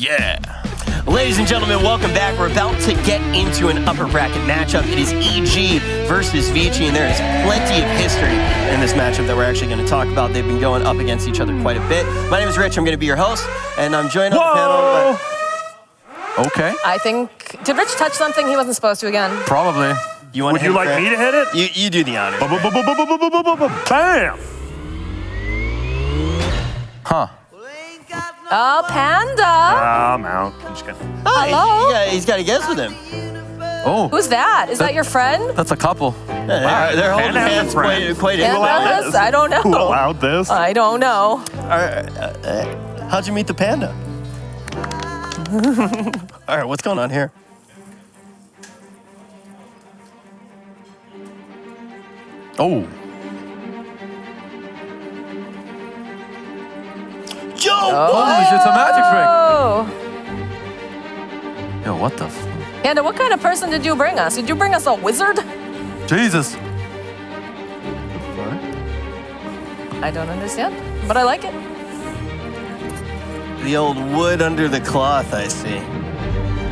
Yeah. Ladies and gentlemen, welcome back. We're about to get into an upper bracket matchup. It is EG versus Vici, and there is plenty of history in this matchup that we're actually going to talk about. They've been going up against each other quite a bit. My name is Rich. I'm going to be your host, and I'm joined on the panel by... Okay. I think, did Rich touch something he wasn't supposed to again? Probably. Would you like me to hit it? You do the honors. Bam! Huh. Oh, Panda. I'm out. I'm just kidding. Hello? He's got a guest with him. Oh. Who's that? Is that your friend? That's a couple. Yeah, they're holding Panda has a hands friend. quite Panda? in. I don't know. Who allowed this? I don't know. How'd you meet the panda? All right, what's going on here? Oh. Yo! Holy shit, it's a magic Oh. trick. Yo, what the f... Panda, what kind of person did you bring us? Did you bring us a wizard? Jesus. I don't understand, but I like it. The old wood under the cloth, I see.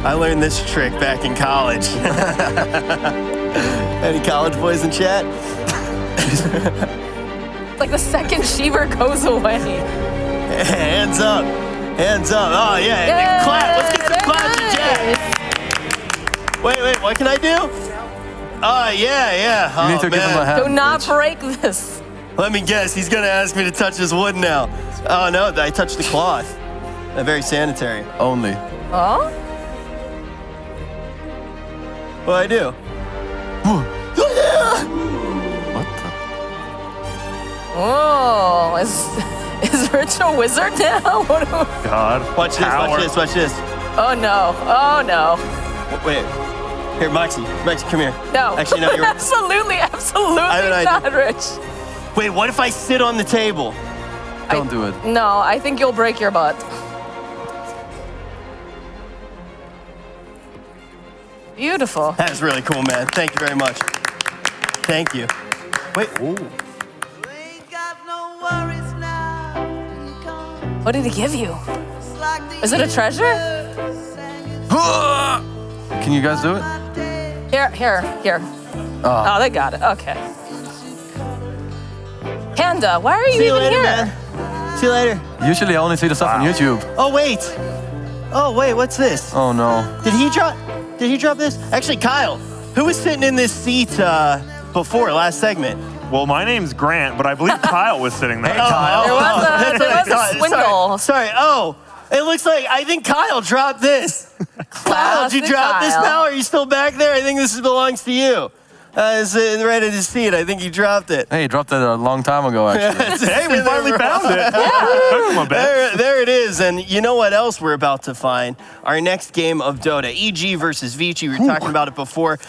I learned this trick back in college. Any college boys in chat? Like the second Sheever goes away. Hands up. Hands up. Oh, yeah. Yay! Clap. Let's get some claps in chat. Wait. What can I do? Oh, yeah. Oh, You need to give him a hand. Do not bitch. break this. Let me guess. He's going to ask me to touch his wood now. Oh, no. I touched the cloth. Very sanitary. Only. Oh? What'd I do? What the... Oh, is Rich a wizard now? What do God. Watch this. Oh no. Wait. Here, Moxie, come here. No. Actually, no, you're... absolutely I not, Rich. Wait, what if I sit on the table? Don't do it. No, I think you'll break your butt. Beautiful. That is really cool, man. Thank you very much. Thank you. Wait. Ooh. What did he give you? Is it a treasure? Can you guys do it? Here. Oh, they got it. Okay. Panda, why are you See you even later, here? man. See you later. Usually I only see the stuff on YouTube. Oh, wait, what's this? Oh, no. Did he drop this? Actually, Kyle, who was sitting in this seat before last segment? Well, my name's Grant, but I believe Kyle was sitting there. There was a swindle. Sorry. Oh, it looks like I think Kyle dropped this. Kyle, did you drop this now? Are you still back there? I think this belongs to you. It's right at his seat. I think you dropped it. Hey, he dropped it a long time ago, actually. Hey, we finally found it. Took him a bit. There it is. And you know what else we're about to find? Our next game of Dota, EG versus Vici. We were talking about it before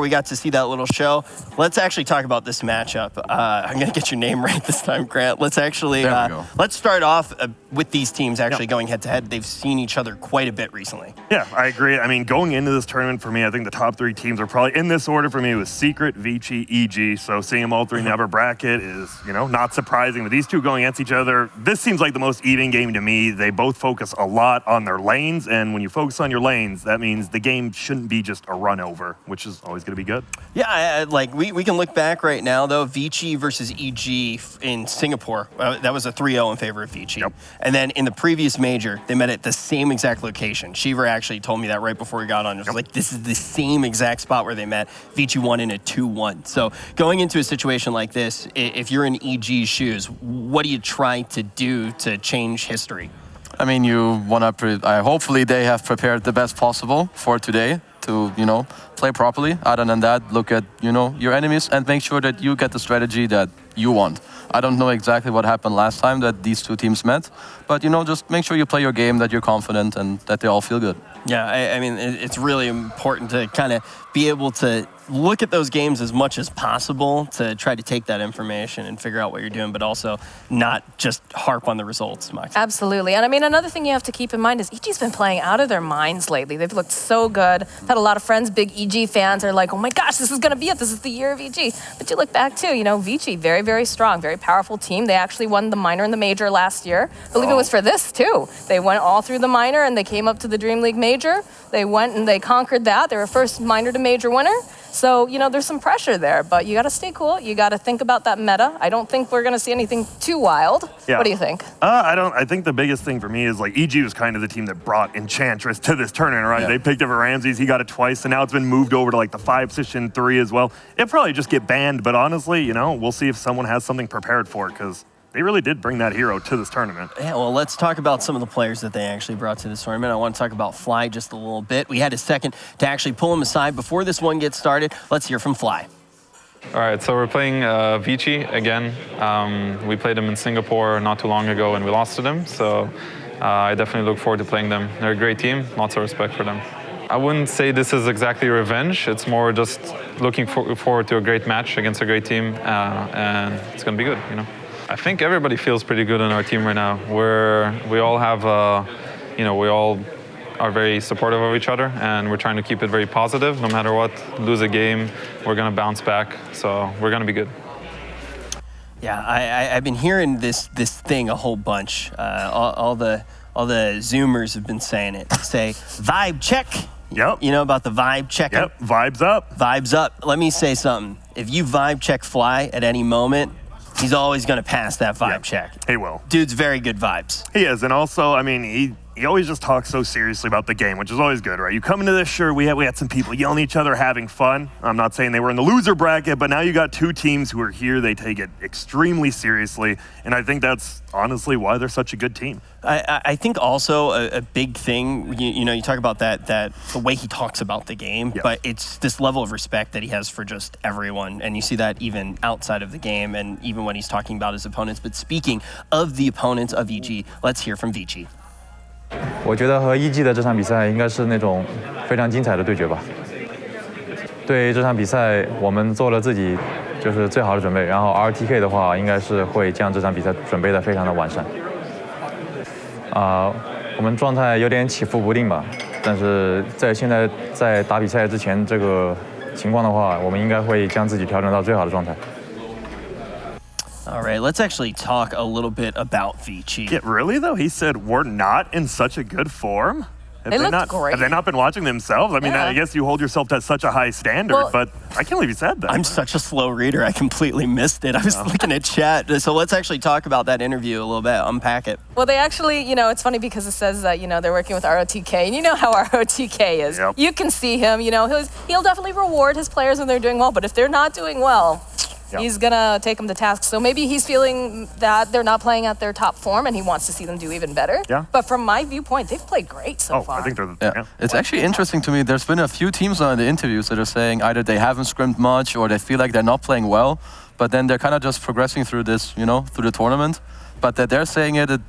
we got to see that little show. Let's actually talk about this matchup. I'm going to get your name right this time, Grant. Let's actually, let's start off with these teams actually going head to head. They've seen each other quite a bit recently. Yeah, I agree. I mean, going into this tournament for me, I think the top three teams are probably in this order for me. It was Secret, Vici, EG. So seeing them all three in the upper bracket is, not surprising. But these two going against each other, this seems like the most even game to me. They both focus a lot on their lanes. And when you focus on your lanes, that means the game shouldn't be just a run over, which is always going to be good. Yeah, we can look back right now, though. Vici versus EG in Singapore. That was a 3-0 in favor of Vici. Yep. And then in the previous major, they met at the same exact location. Shiver actually told me that right before we got on. It was like, this is the same exact spot where they met. Vici won in a 2-1. So going into a situation like this, if you're in EG's shoes, what do you try to do to change history? I mean, you want to... hopefully they have prepared the best possible for today to, play properly. Other than that, look at, your enemies and make sure that you get the strategy that you want. I don't know exactly what happened last time that these two teams met, but, just make sure you play your game, that you're confident, and that they all feel good. Yeah, I mean, it's really important to kind of be able to look at those games as much as possible to try to take that information and figure out what you're doing, but also not just harp on the results, Max. Absolutely. And I mean, another thing you have to keep in mind is EG's been playing out of their minds lately. They've looked so good. I've had a lot of friends, big EG fans, are like, oh my gosh, this is going to be it. This is the year of EG. But you look back too, Vici, very, very strong, very powerful team. They actually won the minor and the major last year. I believe it was for this too. They went all through the minor and they came up to the DreamLeague major. They went and they conquered that. They were first minor to major winner. So, you know, there's some pressure there, but you got to stay cool. You got to think about that meta. I don't think we're going to see anything too wild. Yeah. What do you think? I think the biggest thing for me is like EG was kind of the team that brought Enchantress to this tournament, right? Yeah. They picked up Ramses, he got it twice, and now it's been moved over to like the 5 position 3 as well. It'll probably just get banned, but honestly, you know, we'll see if someone has something prepared for it because they really did bring that hero to this tournament. Yeah, well, let's talk about some of the players that they actually brought to this tournament. I want to talk about Fly just a little bit. We had a second to actually pull him aside before this one gets started. Let's hear from Fly. All right, so we're playing Vici again. We played them in Singapore not too long ago and we lost to them. So I definitely look forward to playing them. They're a great team, lots of respect for them. I wouldn't say this is exactly revenge. It's more just looking forward to a great match against a great team, and it's going to be good, you know. I think everybody feels pretty good on our team right now. We all have, we all are very supportive of each other, and we're trying to keep it very positive. No matter what, lose a game, we're going to bounce back. So we're going to be good. Yeah, I've been hearing this thing a whole bunch. All the Zoomers have been saying it. Say vibe check. Yep. You know about the vibe check? Yep, vibes up. Vibes up. Let me say something. If you vibe check Fly at any moment, he's always going to pass that vibe check. He will. Dude's very good vibes. He is, and also, I mean, he always just talks so seriously about the game, which is always good, right? You come into this, sure, we had some people yelling at each other, having fun. I'm not saying they were in the loser bracket, but now you got two teams who are here. They take it extremely seriously, and I think that's honestly why they're such a good team. I think also a big thing, you talk about that the way he talks about the game, but it's this level of respect that he has for just everyone, and you see that even outside of the game and even when he's talking about his opponents. But speaking of the opponents of EG, let's hear from Vici. 我觉得和EG的这场比赛应该是那种非常精彩的对决吧。对这场比赛，我们做了自己就是最好的准备，然后 RTK 的话，应该是会将这场比赛准备得非常的完善。我们状态有点起伏不定吧，但是现在在打比赛之前这个情况的话，我们应该会将自己调整到最好的状态。 All right, let's actually talk a little bit about Vici. Yeah, really though? He said we're not in such a good form? They looked great. Have they not been watching themselves? I mean, I guess you hold yourself to such a high standard, but I can't believe you said that. I'm such a slow reader. I completely missed it. I was looking at chat. So let's actually talk about that interview a little bit, unpack it. Well, they actually, it's funny because it says that, they're working with ROTK, and you know how ROTK is. Yep. You can see him, he'll definitely reward his players when they're doing well, but if they're not doing well, he's going to take them to task. So maybe he's feeling that they're not playing at their top form and he wants to see them do even better. Yeah. But from my viewpoint, they've played great so far. I think they're yeah. It's actually interesting to me. There's been a few teams on the interviews that are saying either they haven't scrimmed much or they feel like they're not playing well, but then they're kind of just progressing through this, through the tournament. But that they're saying it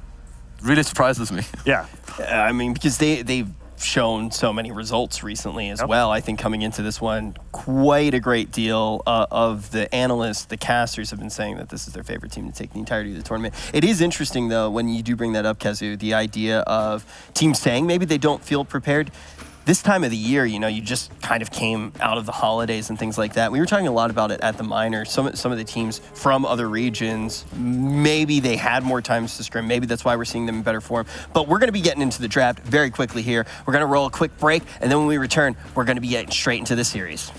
really surprises me. Yeah. I mean, because they've shown so many results recently as well. I think coming into this one, quite a great deal of the analysts, the casters have been saying that this is their favorite team to take the entirety of the tournament. It is interesting, though, when you do bring that up, Kazu, the idea of teams saying maybe they don't feel prepared. This time of the year, you just kind of came out of the holidays and things like that. We were talking a lot about it at the minor. Some of the teams from other regions, maybe they had more times to scrim. Maybe that's why we're seeing them in better form. But we're going to be getting into the draft very quickly here. We're going to roll a quick break, and then when we return, we're going to be getting straight into the series.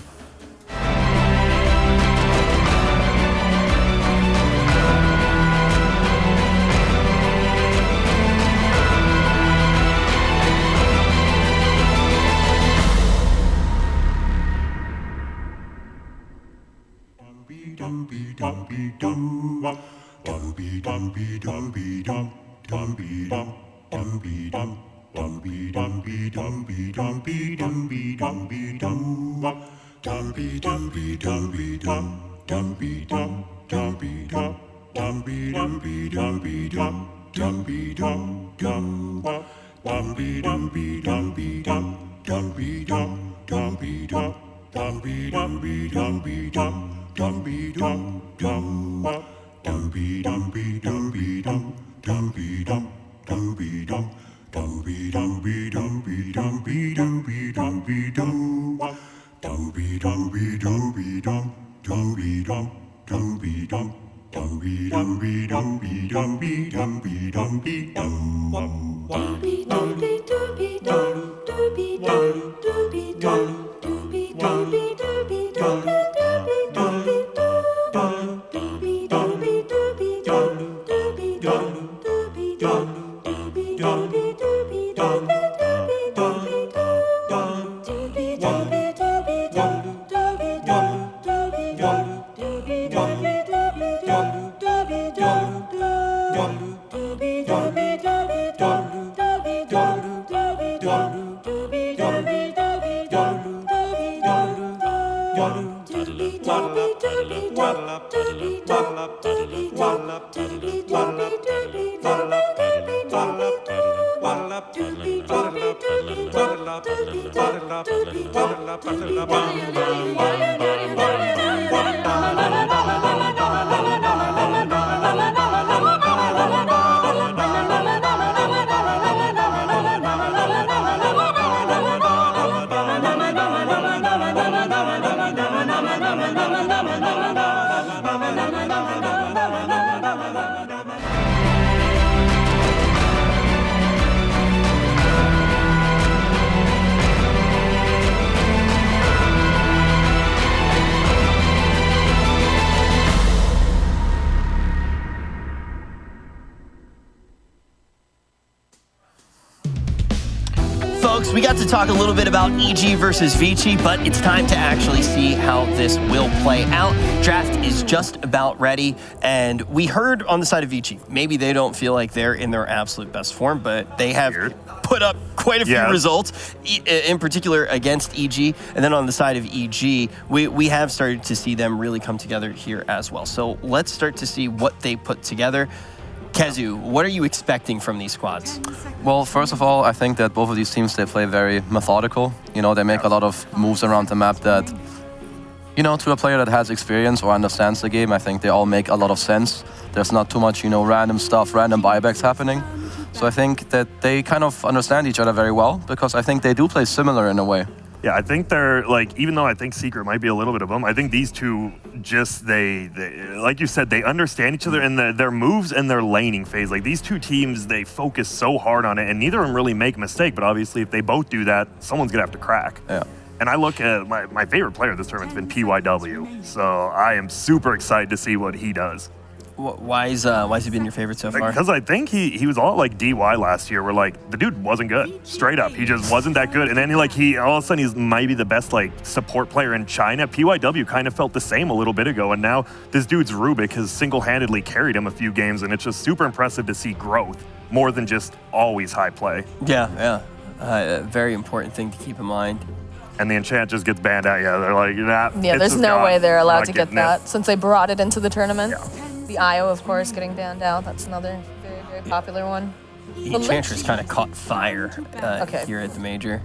Folks, we got to talk a little bit about EG versus Vici, but it's time to actually see how this will play out. Draft is just about ready, and we heard on the side of Vici, maybe they don't feel like they're in their absolute best form, but they have put up quite a few results, in particular against EG. And then on the side of EG, we have started to see them really come together here as well. So let's start to see what they put together. Kezu, what are you expecting from these squads? Well, first of all, I think that both of these teams, they play very methodical. You know, they make a lot of moves around the map that, you know, to a player that has experience or understands the game, I think they all make a lot of sense. There's not too much, you know, random stuff, random buybacks happening. So I think that they kind of understand each other very well, because I think they do play similar in a way. Yeah, I think they're, like, even though I think Secret might be a little bit of them, I think these two just, they like you said, they understand each other in their moves and their laning phase. Like, these two teams, they focus so hard on it, and neither of them really make a mistake, but obviously if they both do that, someone's going to have to crack. Yeah. And I look at my favorite player this tournament's been PYW, so I am super excited to see what he does. Why's he been your favorite so far? Because I think he was all like DY last year, where like the dude wasn't good, straight up. He just wasn't that good. And then he all of a sudden he's maybe the best like support player in China. PYW kind of felt the same a little bit ago, and now this dude's Rubik has single-handedly carried him a few games, and it's just super impressive to see growth more than just always high play. Yeah. A very important thing to keep in mind. And the enchant just gets banned out. Yeah, they're like, nah. Yeah, there's no way they're allowed to get that it. since they brought it into the tournament. Yeah. The IO, of course, getting banned out. That's another very, very popular one. The Enchantress kind of caught fire here at the Major.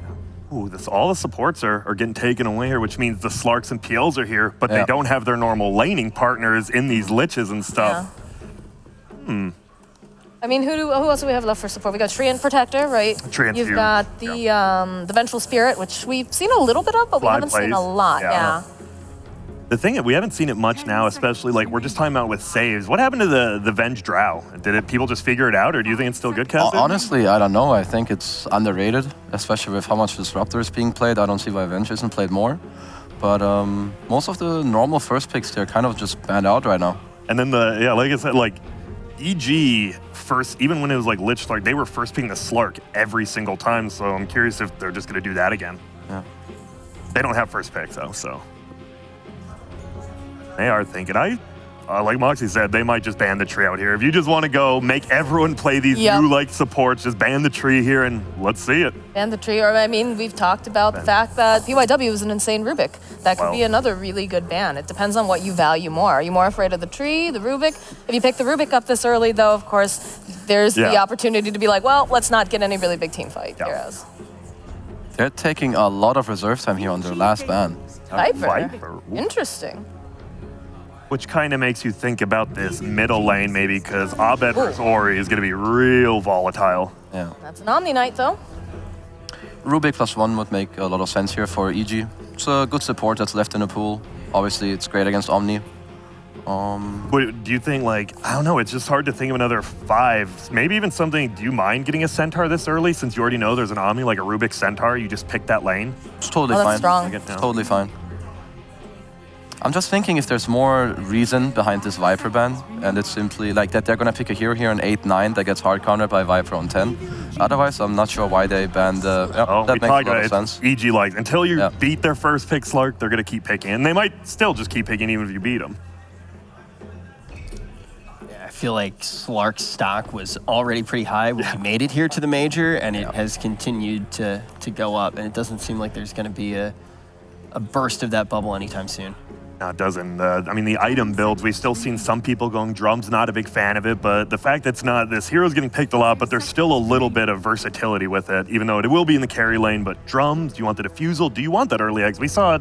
Ooh, all the supports are getting taken away here, which means the Slarks and PLs are here, but they don't have their normal laning partners in these liches and stuff. Yeah. I mean, who else do we have left for support? We got Treant Protector, right? Treant You've got the Vengeful Spirit, which we've seen a little bit of, but we haven't seen a lot. Yeah. The thing that we haven't seen it much now, especially like we're just talking about with saves. What happened to the Venge Drow? Did people just figure it out, or do you think it's still good, Kevin? Honestly, I don't know. I think it's underrated, especially with how much Disruptor is being played. I don't see why Venge isn't played more. But most of the normal first picks, they're kind of just banned out right now. And then like I said, like EG first, even when it was like Lich Slark, they were first picking the Slark every single time. So I'm curious if they're just going to do that again. Yeah. They don't have first picks though, so. They are thinking, like Moxie said, they might just ban the tree out here. If you just want to go make everyone play these new like supports, just ban the tree here and let's see it. Ban the tree, or I mean, we've talked about the fact that PYW is an insane Rubik. That could be another really good ban. It depends on what you value more. Are you more afraid of the tree, the Rubik? If you pick the Rubik up this early, though, of course, there's the opportunity to be like, well, let's not get any really big team fight here. They're taking a lot of reserve time here on their last ban. Viper. Interesting. Which kind of makes you think about this middle lane, maybe, because Abed versus Ori is going to be real volatile. Yeah. That's an Omni Knight, though. Rubik +1 would make a lot of sense here for EG. It's a good support that's left in the pool. Obviously, it's great against Omni. What, do you think, like, I don't know, it's just hard to think of another 5. Maybe even something, do you mind getting a Centaur this early since you already know there's an Omni, like a Rubik Centaur, you just pick that lane? It's totally Oh, fine. that's strong. It's totally fine. I'm just thinking if there's more reason behind this Viper ban, and it's simply like that they're gonna pick a hero here on 8-9 that gets hard countered by Viper on 10. Otherwise, I'm not sure why they banned the. That makes a lot of sense. EG like until you beat their first pick Slark, they're gonna keep picking, and they might still just keep picking even if you beat them. I feel like Slark's stock was already pretty high when we made it here to the major, and it has continued to go up, and it doesn't seem like there's going to be a burst of that bubble anytime soon. No, it doesn't. I mean, the item builds, we've still seen some people going drums, not a big fan of it, but the fact that it's not, this hero's getting picked a lot, but there's still a little bit of versatility with it, even though it will be in the carry lane, but drums, do you want the diffusal? Do you want that early eggs? We saw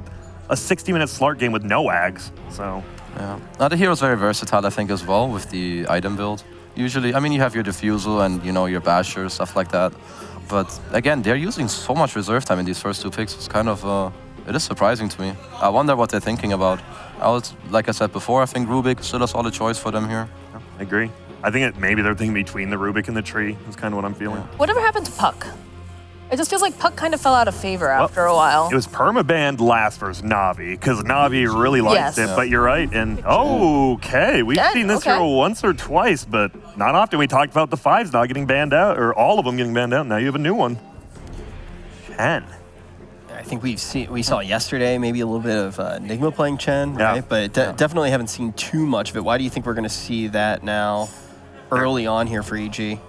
a 60-minute Slark game with no eggs, so. Yeah. Now the hero's very versatile, I think, as well, with the item build. Usually, I mean, you have your diffusal and, you know, your basher, stuff like that. But again, they're using so much reserve time in these first 2 picks. It's kind of, it is surprising to me. I wonder what they're thinking about. Like I said before, I think Rubik still a solid choice for them here. Yeah, I agree. I think maybe they're thinking between the Rubik and the tree. That's kind of what I'm feeling. Yeah. Whatever happened to Puck? It just feels like Puck kind of fell out of favor after a while. It was perma-banned last versus Navi, because Navi really liked it, but you're right. And okay, we've seen this hero once or twice, but not often. We talked about the 5s not getting banned out, or all of them getting banned out. Now you have a new one. Chen. I think we saw yesterday maybe a little bit of Nigma playing Chen, right? But definitely haven't seen too much of it. Why do you think we're going to see that now early on here for EG?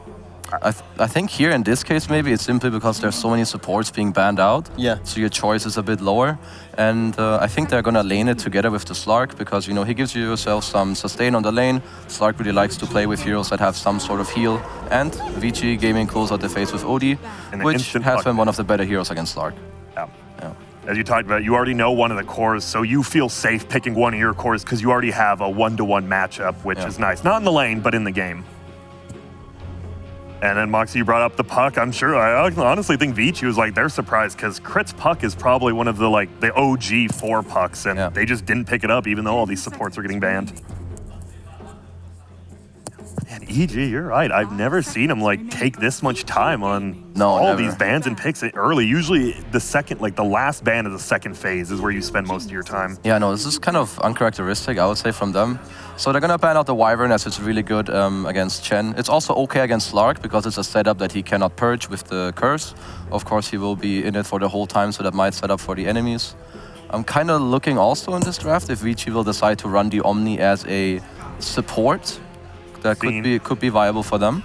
I think here in this case maybe it's simply because there's so many supports being banned out. Yeah. So your choice is a bit lower. And I think they're gonna lane it together with the Slark because, you know, he gives yourself some sustain on the lane. Slark really likes to play with heroes that have some sort of heal. And Vici gaming close out the face with Odi, which has been one of the better heroes against Slark. Yeah. As you talked about, you already know one of the cores, so you feel safe picking one of your cores because you already have a 1-to-1 matchup, which is nice. Not in the lane, but in the game. And then, Moxie, you brought up the Puck. I'm sure, I honestly think Vici was like, they're surprised because Crit's Puck is probably one of the, like, the OG 4 Pucks, and they just didn't pick it up even though all these supports are getting banned. And EG, you're right. I've never seen him, like, take this much time on all these bans and picks early. Usually the second, like, the last ban of the second phase is where you spend most of your time. Yeah, no, this is kind of uncharacteristic, I would say, from them. So they're gonna ban out the Wyvern as it's really good against Chen. It's also okay against Slark because it's a setup that he cannot purge with the curse. Of course, he will be in it for the whole time, so that might set up for the enemies. I'm kind of looking also in this draft if Vici will decide to run the Omni as a support. That could be viable for them.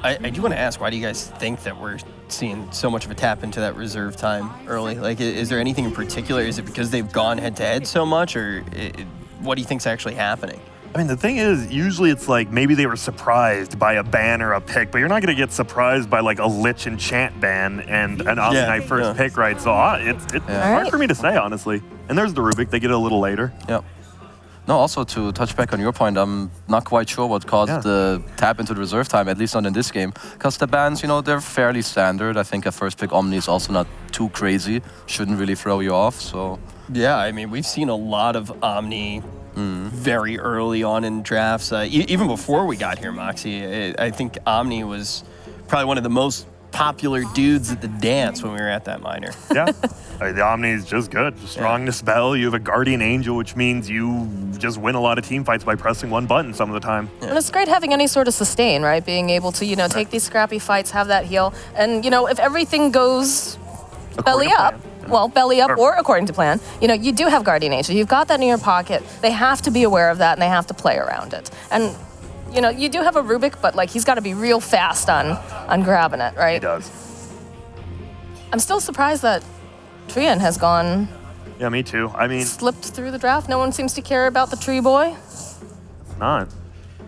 I do want to ask, why do you guys think that we're seeing so much of a tap into that reserve time early? Like, is there anything in particular? Is it because they've gone head-to-head so much, or what do you think's actually happening? I mean, the thing is, usually it's like maybe they were surprised by a ban or a pick, but you're not going to get surprised by like a Lich Enchant ban and an Omni first pick, right? So it's hard for me to say, honestly. And there's the Rubik, they get it a little later. Yep. No, also to touch back on your point, I'm not quite sure what caused the tap into the reserve time, at least not in this game. Because the bans, you know, they're fairly standard. I think a first pick Omni is also not too crazy. Shouldn't really throw you off, so... Yeah, I mean, we've seen a lot of Omni very early on in drafts. Even before we got here, Moxie, I think Omni was probably one of the most popular dudes at the dance when we were at that minor. Yeah, the Omni is just good. Strong to spell. You have a Guardian Angel, which means you just win a lot of team fights by pressing one button some of the time. And it's great having any sort of sustain, right? Being able to, you know, take these scrappy fights, have that heal. And, you know, if everything goes belly up, belly up or according to plan, you know, you do have Guardian Angel. You've got that in your pocket. They have to be aware of that and they have to play around it. And, you know, you do have a Rubik, but like he's got to be real fast on grabbing it, right? He does. I'm still surprised that Trian has gone. Yeah, me too. I mean, slipped through the draft. No one seems to care about the tree boy. It's not.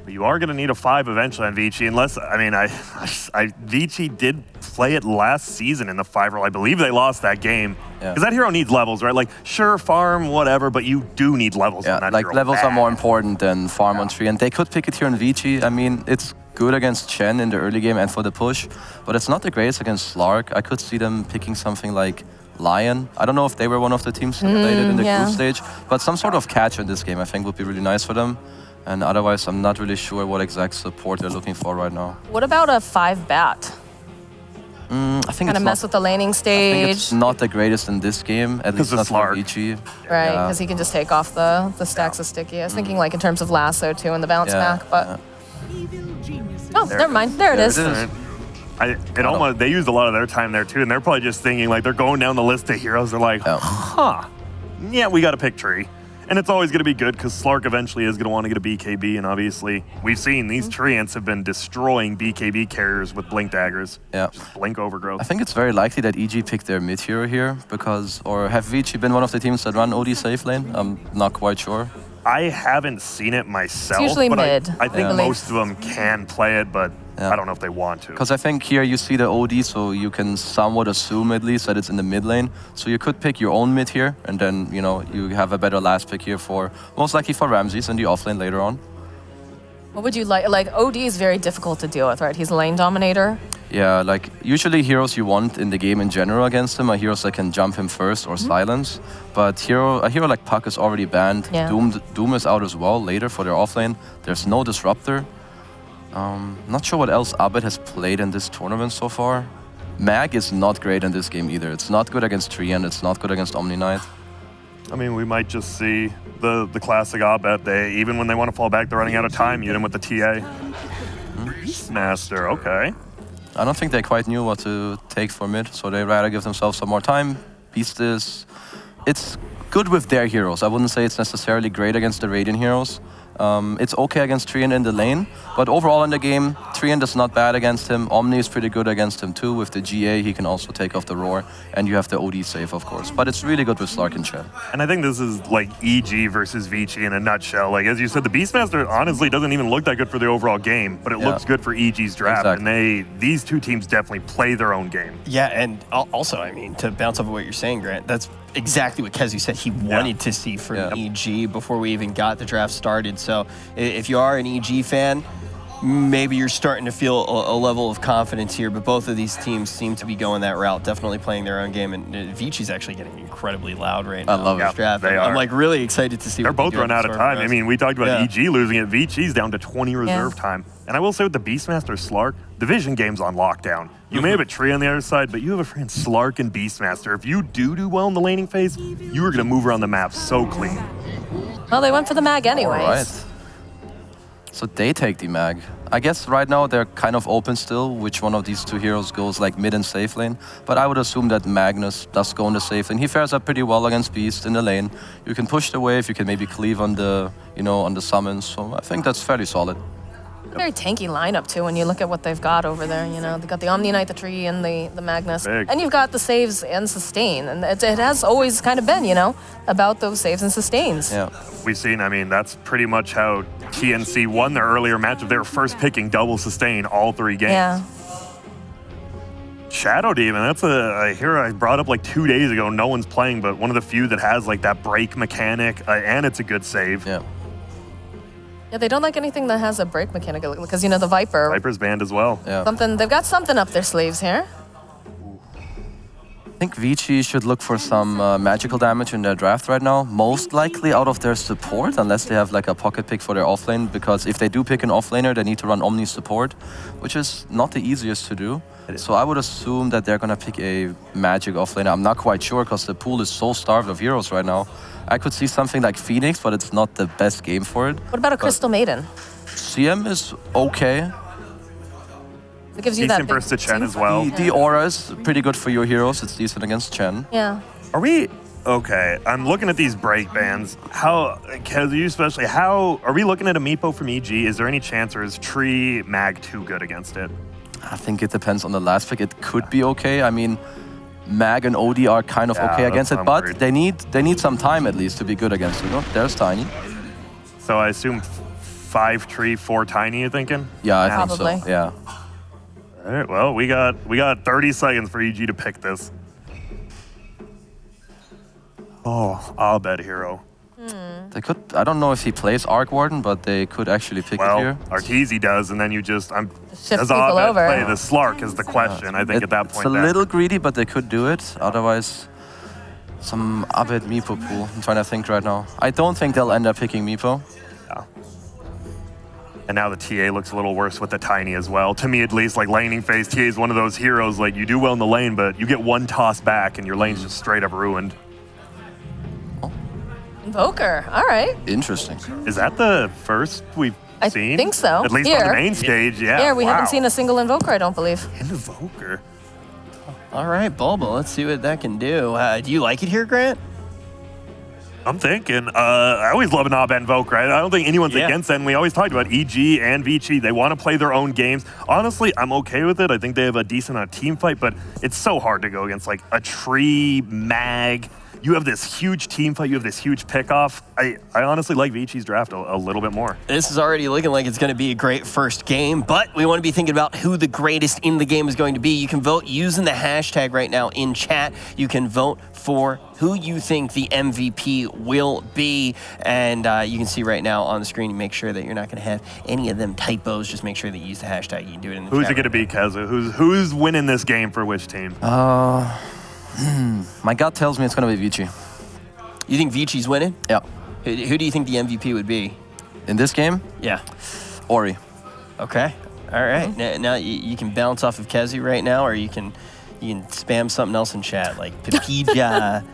But you are going to need a 5 eventually on Vici, unless, I mean, Vici did play it last season in the 5 role. I believe they lost that game. Because that hero needs levels, right? Like, sure, farm, whatever, but you do need levels on that like hero. levels are more important than farm on tree, and they could pick it here in Vici. I mean, it's good against Chen in the early game and for the push, but it's not the greatest against Slark. I could see them picking something like Lion. I don't know if they were one of the teams that played it in the yeah. group stage, but some sort of catch in this game I think would be really nice for them. And otherwise, I'm not really sure what exact support they're looking for right now. What about a 5-bat? I think Kind of mess with the laning I stage. think it's not the greatest in this game, at least not for Vici. Right, because he can just take off the stacks of sticky. I was thinking like in terms of lasso too and the bounce back, but oh, never mind. There it is. They used a lot of their time there too, and they're probably just thinking like they're going down the list of heroes. They're like, yeah, we got to pick Tree. And it's always going to be good because Slark eventually is going to want to get a BKB, and obviously we've seen these Treants have been destroying BKB carriers with Blink Daggers. Yeah. Just Blink Overgrowth. I think it's very likely that EG picked their mid hero here because, or have Vici been one of the teams that run OD safe lane? I'm not quite sure. I haven't seen it myself. It's usually but mid. I think most of them can play it, but I don't know if they want to. Because I think here you see the OD, so you can somewhat assume at least that it's in the mid lane. So you could pick your own mid here, and then you have a better last pick here for most likely for Ramses in the off lane later on. What would you like? Like OD is very difficult to deal with, right? He's a lane dominator. Yeah, like usually heroes you want in the game in general against him are heroes that can jump him first or silence. But a hero like Puck is already banned. Yeah. Doom is out as well later for their offlane. There's no disruptor. Not sure what else Abed has played in this tournament so far. Mag is not great in this game either. It's not good against Tree and it's not good against Omni Knight. I mean, we might just see the classic Abed. Even when they want to fall back, they're running out of time. You hit him with the TA. Master, okay. I don't think they quite knew what to take for mid, so they rather give themselves some more time. Beast it's good with their heroes. I wouldn't say it's necessarily great against the Radiant heroes. It's okay against Treant in the lane, but overall in the game, Treant is not bad against him. Omni is pretty good against him too. With the GA, he can also take off the Roar, and you have the OD save, of course. But it's really good with Slark and Chen. And I think this is like EG versus Vici in a nutshell. Like, as you said, the Beastmaster honestly doesn't even look that good for the overall game, but it looks good for EG's draft. Exactly. And these two teams definitely play their own game. Yeah, and also, I mean, to bounce off of what you're saying, Grant, that's exactly what Kezu said he wanted to see from EG before we even got the draft started. So if you are an EG fan, maybe you're starting to feel a level of confidence here, but both of these teams seem to be going that route, definitely playing their own game, and Vici's actually getting incredibly loud right now. I love this draft. I'm like really excited to see They're what both run out of time. I mean, we talked about EG losing it. Vici's down to 20 reserve time. And I will say with the Beastmaster Slark, Division game's on lockdown. You may have a Tree on the other side, but you have a friend Slark and Beastmaster. If you do well in the laning phase, you are going to move around the map so clean. Well, they went for the mag anyways. All right. So they take the mag. I guess right now they're kind of open still which one of these two heroes goes like mid and safe lane. But I would assume that Magnus does go in the safe lane. He fares up pretty well against Beast in the lane. You can push the wave, you can maybe cleave on the, on the summons. So I think that's fairly solid. Very tanky lineup too when you look at what they've got over there. They got the Omni Knight, the Tree, and the Magnus. Big. And you've got the saves and sustain. And it has always kind of been, about those saves and sustains. Yeah. We've seen, I mean, that's pretty much how TNC won their earlier matchup. They were first picking double sustain all 3 games. Yeah. Shadow Demon, that's a hero I brought up like 2 days ago. No one's playing, but one of the few that has like that break mechanic, and it's a good save. Yeah. Yeah, they don't like anything that has a break mechanic because, the Viper. Viper's banned as well. Yeah. They've got something up their sleeves here. I think Vici should look for some magical damage in their draft right now. Most likely out of their support, unless they have like a pocket pick for their offlane. Because if they do pick an offlaner, they need to run Omni support, which is not the easiest to do. So I would assume that they're gonna pick a magic offlaner. I'm not quite sure because the pool is so starved of heroes right now. I could see something like Phoenix, but it's not the best game for it. What about a Crystal Maiden? CM is okay. It gives you that decent big versus the Chen team as well. The aura is pretty good for your heroes. It's decent against Chen. Yeah. Are we okay? I'm looking at these break bans. Kezu especially, are we looking at a Meepo from EG? Is there any chance, or is Tree Mag too good against it? I think it depends on the last pick. It could be okay. I mean, Mag and OD are kind of okay against it, but they need some time at least to be good against it. There's Tiny. So I assume 5 Tree, 4 Tiny, you thinking? Yeah, I think Probably. so. Yeah. All right, well, we got 30 seconds for EG to pick this. Oh, Abed hero. They could. I don't know if he plays Arc Warden, but they could actually pick it here. Arteezy does, and then you just Shift does people Abed over. play the Slark is the question. I think at that point. It's a little greedy, but they could do it. Otherwise, Some Abed Meepo pool. I'm trying to think right now. I don't think they'll end up picking Meepo. Yeah. And now the TA looks a little worse with the Tiny as well. To me, at least, like laning phase, TA is one of those heroes. Like you do well in the lane, but you get one toss back and your lane's just straight up ruined. Invoker, all right. Interesting. Is that the first we've seen? I think so. At least Here. on the main stage, yeah. Yeah, we wow. haven't seen a single Invoker, I don't believe. Invoker. All right, Bulba, let's see what that can do. Do you like it here, Grant? I'm thinking, I always love an Ab Invoker. I don't think anyone's against that. And we always talked about EG and Vici. They want to play their own games. Honestly, I'm okay with it. I think they have a decent team fight, but it's so hard to go against like a tree, mag. You have this huge team fight. You have this huge pickoff. I honestly like Vici's draft a little bit more. This is already looking like it's going to be a great first game, but we want to be thinking about who the greatest in the game is going to be. You can vote using the hashtag right now in chat. You can vote for who you think the MVP will be. And you can see right now on the screen, make sure that you're not going to have any of them typos. Just make sure that you use the hashtag. You can do it in the chat. Who's it going to be, Kazu? Who's winning this game for which team? My gut tells me it's going to be Vici. You think Vici's winning? Yeah. Who do you think the MVP would be? In this game, Yeah. Ori. Okay. All right. Now you can bounce off of Kezi right now, or you can spam something else in chat, like Papija,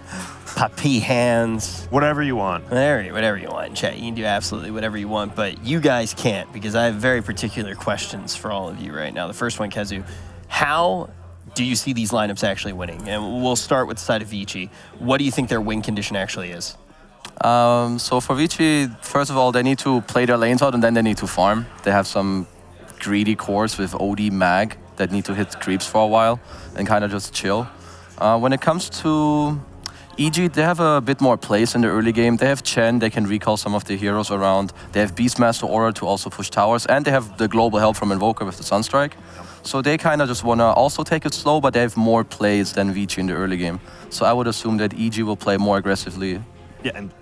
Papi Hands. Whatever you want. Whatever you want in chat. You can do absolutely whatever you want, but you guys can't, because I have very particular questions for all of you right now. The first one, Kezu, how do you see these lineups actually winning? And we'll start with the side of Vici. What do you think their win condition actually is? So for Vici, first of all, they need to play their lanes out and then they need to farm. They have some greedy cores with OD mag that need to hit creeps for a while and kind of just chill. When it comes to EG, they have a bit more place in the early game. They have Chen, they can recall some of the heroes around. They have Beastmaster Aura to also push towers, and they have the global help from Invoker with the Sunstrike. So they kind of just want to also take it slow, but they have more plays than Vici in the early game. So I would assume that EG will play more aggressively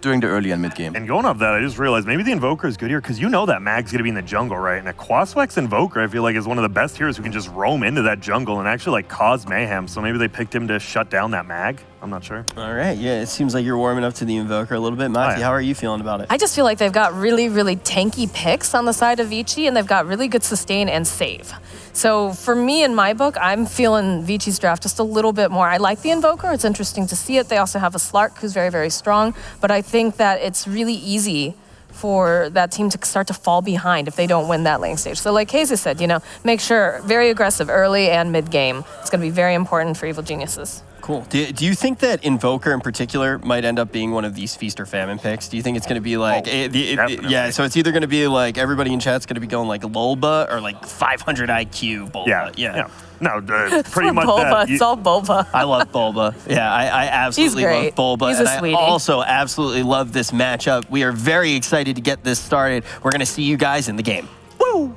during the early and mid game. And going off that, I just realized maybe the Invoker is good here because you know that Mag's going to be in the jungle, right? And a Quaswex Invoker, I feel like, is one of the best heroes who can just roam into that jungle and actually like cause mayhem. So maybe they picked him to shut down that Mag. I'm not sure. All right. Yeah, it seems like you're warming up to the Invoker a little bit. Maki, how are you feeling about it? I just feel like they've got really, really tanky picks on the side of Vici, and they've got really good sustain and save. So for me, in my book, I'm feeling Vici's draft just a little bit more. I like the Invoker. It's interesting to see it. They also have a Slark who's very, very strong. But I think that it's really easy for that team to start to fall behind if they don't win that lane stage. So like Casey said, make sure very aggressive early and mid game. It's going to be very important for Evil Geniuses. Cool. Do you think that Invoker in particular might end up being one of these Feast or Famine picks? Do you think it's going to be like, yeah, so it's either going to be like everybody in chat's going to be going like Lolba or like 500 IQ Bulba? Yeah. No, pretty much Bulba. that. It's all Bulba. I love Bulba. Yeah, I absolutely love Bulba. He's and a sweetie. I also absolutely love this matchup. We are very excited to get this started. We're going to see you guys in the game. Woo!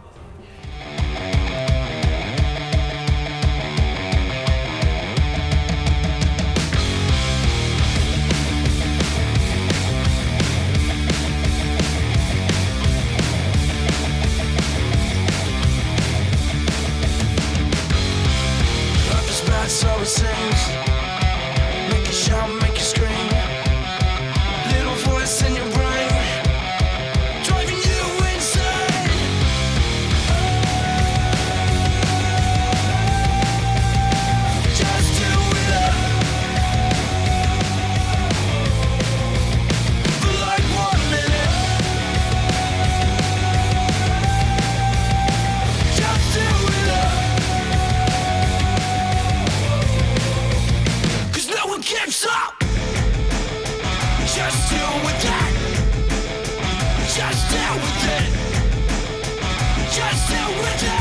So it sings, make you shout, make you scream. Little voice in your brain, driving you insane. Just do it up for like 1 minute. Just do it up. Keeps up. Just deal with that. Just deal with it. Just deal with it.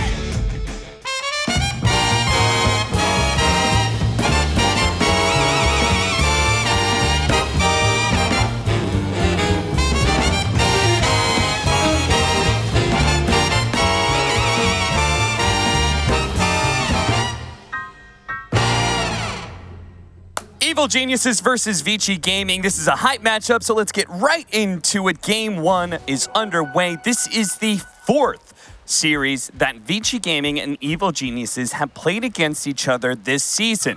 Evil Geniuses versus Vici Gaming. This is a hype matchup, so let's get right into it. Game 1 is underway. This is the 4th series that Vici Gaming and Evil Geniuses have played against each other this season.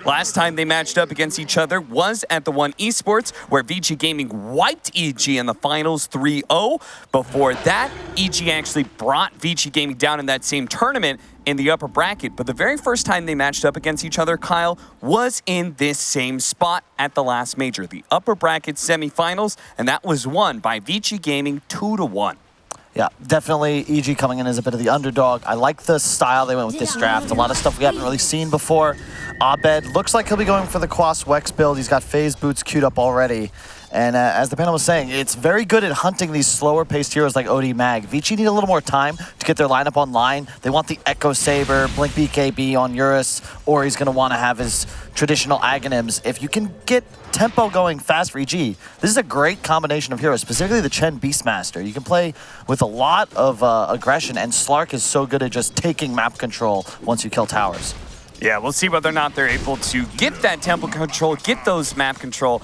Last time they matched up against each other was at the One Esports, where Vici Gaming wiped EG in the finals 3-0. Before that, EG actually brought Vici Gaming down in that same tournament in the upper bracket. But the very first time they matched up against each other, Kyle, was in this same spot at the last major, the upper bracket semifinals, and that was won by Vici Gaming 2-1. Yeah, definitely EG coming in as a bit of the underdog. I like the style they went with this draft. A lot of stuff we haven't really seen before. Abed looks like he'll be going for the Quas Wex build. He's got phase boots queued up already. And as the panel was saying, it's very good at hunting these slower paced heroes like OD Mag. Vici need a little more time to get their lineup online. They want the Echo Saber, Blink BKB on Eurus, or he's going to want to have his traditional Aghanims. If you can get tempo going fast for EG, this is a great combination of heroes, specifically the Chen Beastmaster. You can play with a lot of aggression, and Slark is so good at just taking map control once you kill towers. Yeah, we'll see whether or not they're able to get that tempo control, get those map control,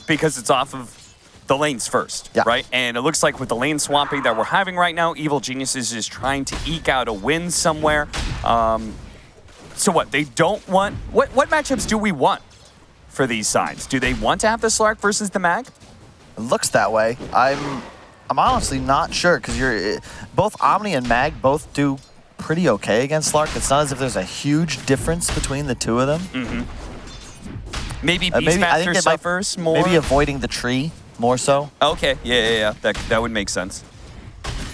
because it's off of the lanes first, right? And it looks like with the lane swamping that we're having right now, Evil Geniuses is trying to eke out a win somewhere. So what, they don't want... What matchups do we want for these sides? Do they want to have the Slark versus the Mag? It looks that way. I'm honestly not sure, because both Omni and Mag both do pretty okay against Slark. It's not as if there's a huge difference between the two of them. Maybe Beastmaster suffers more? Maybe avoiding the tree more so. Okay, yeah. That would make sense.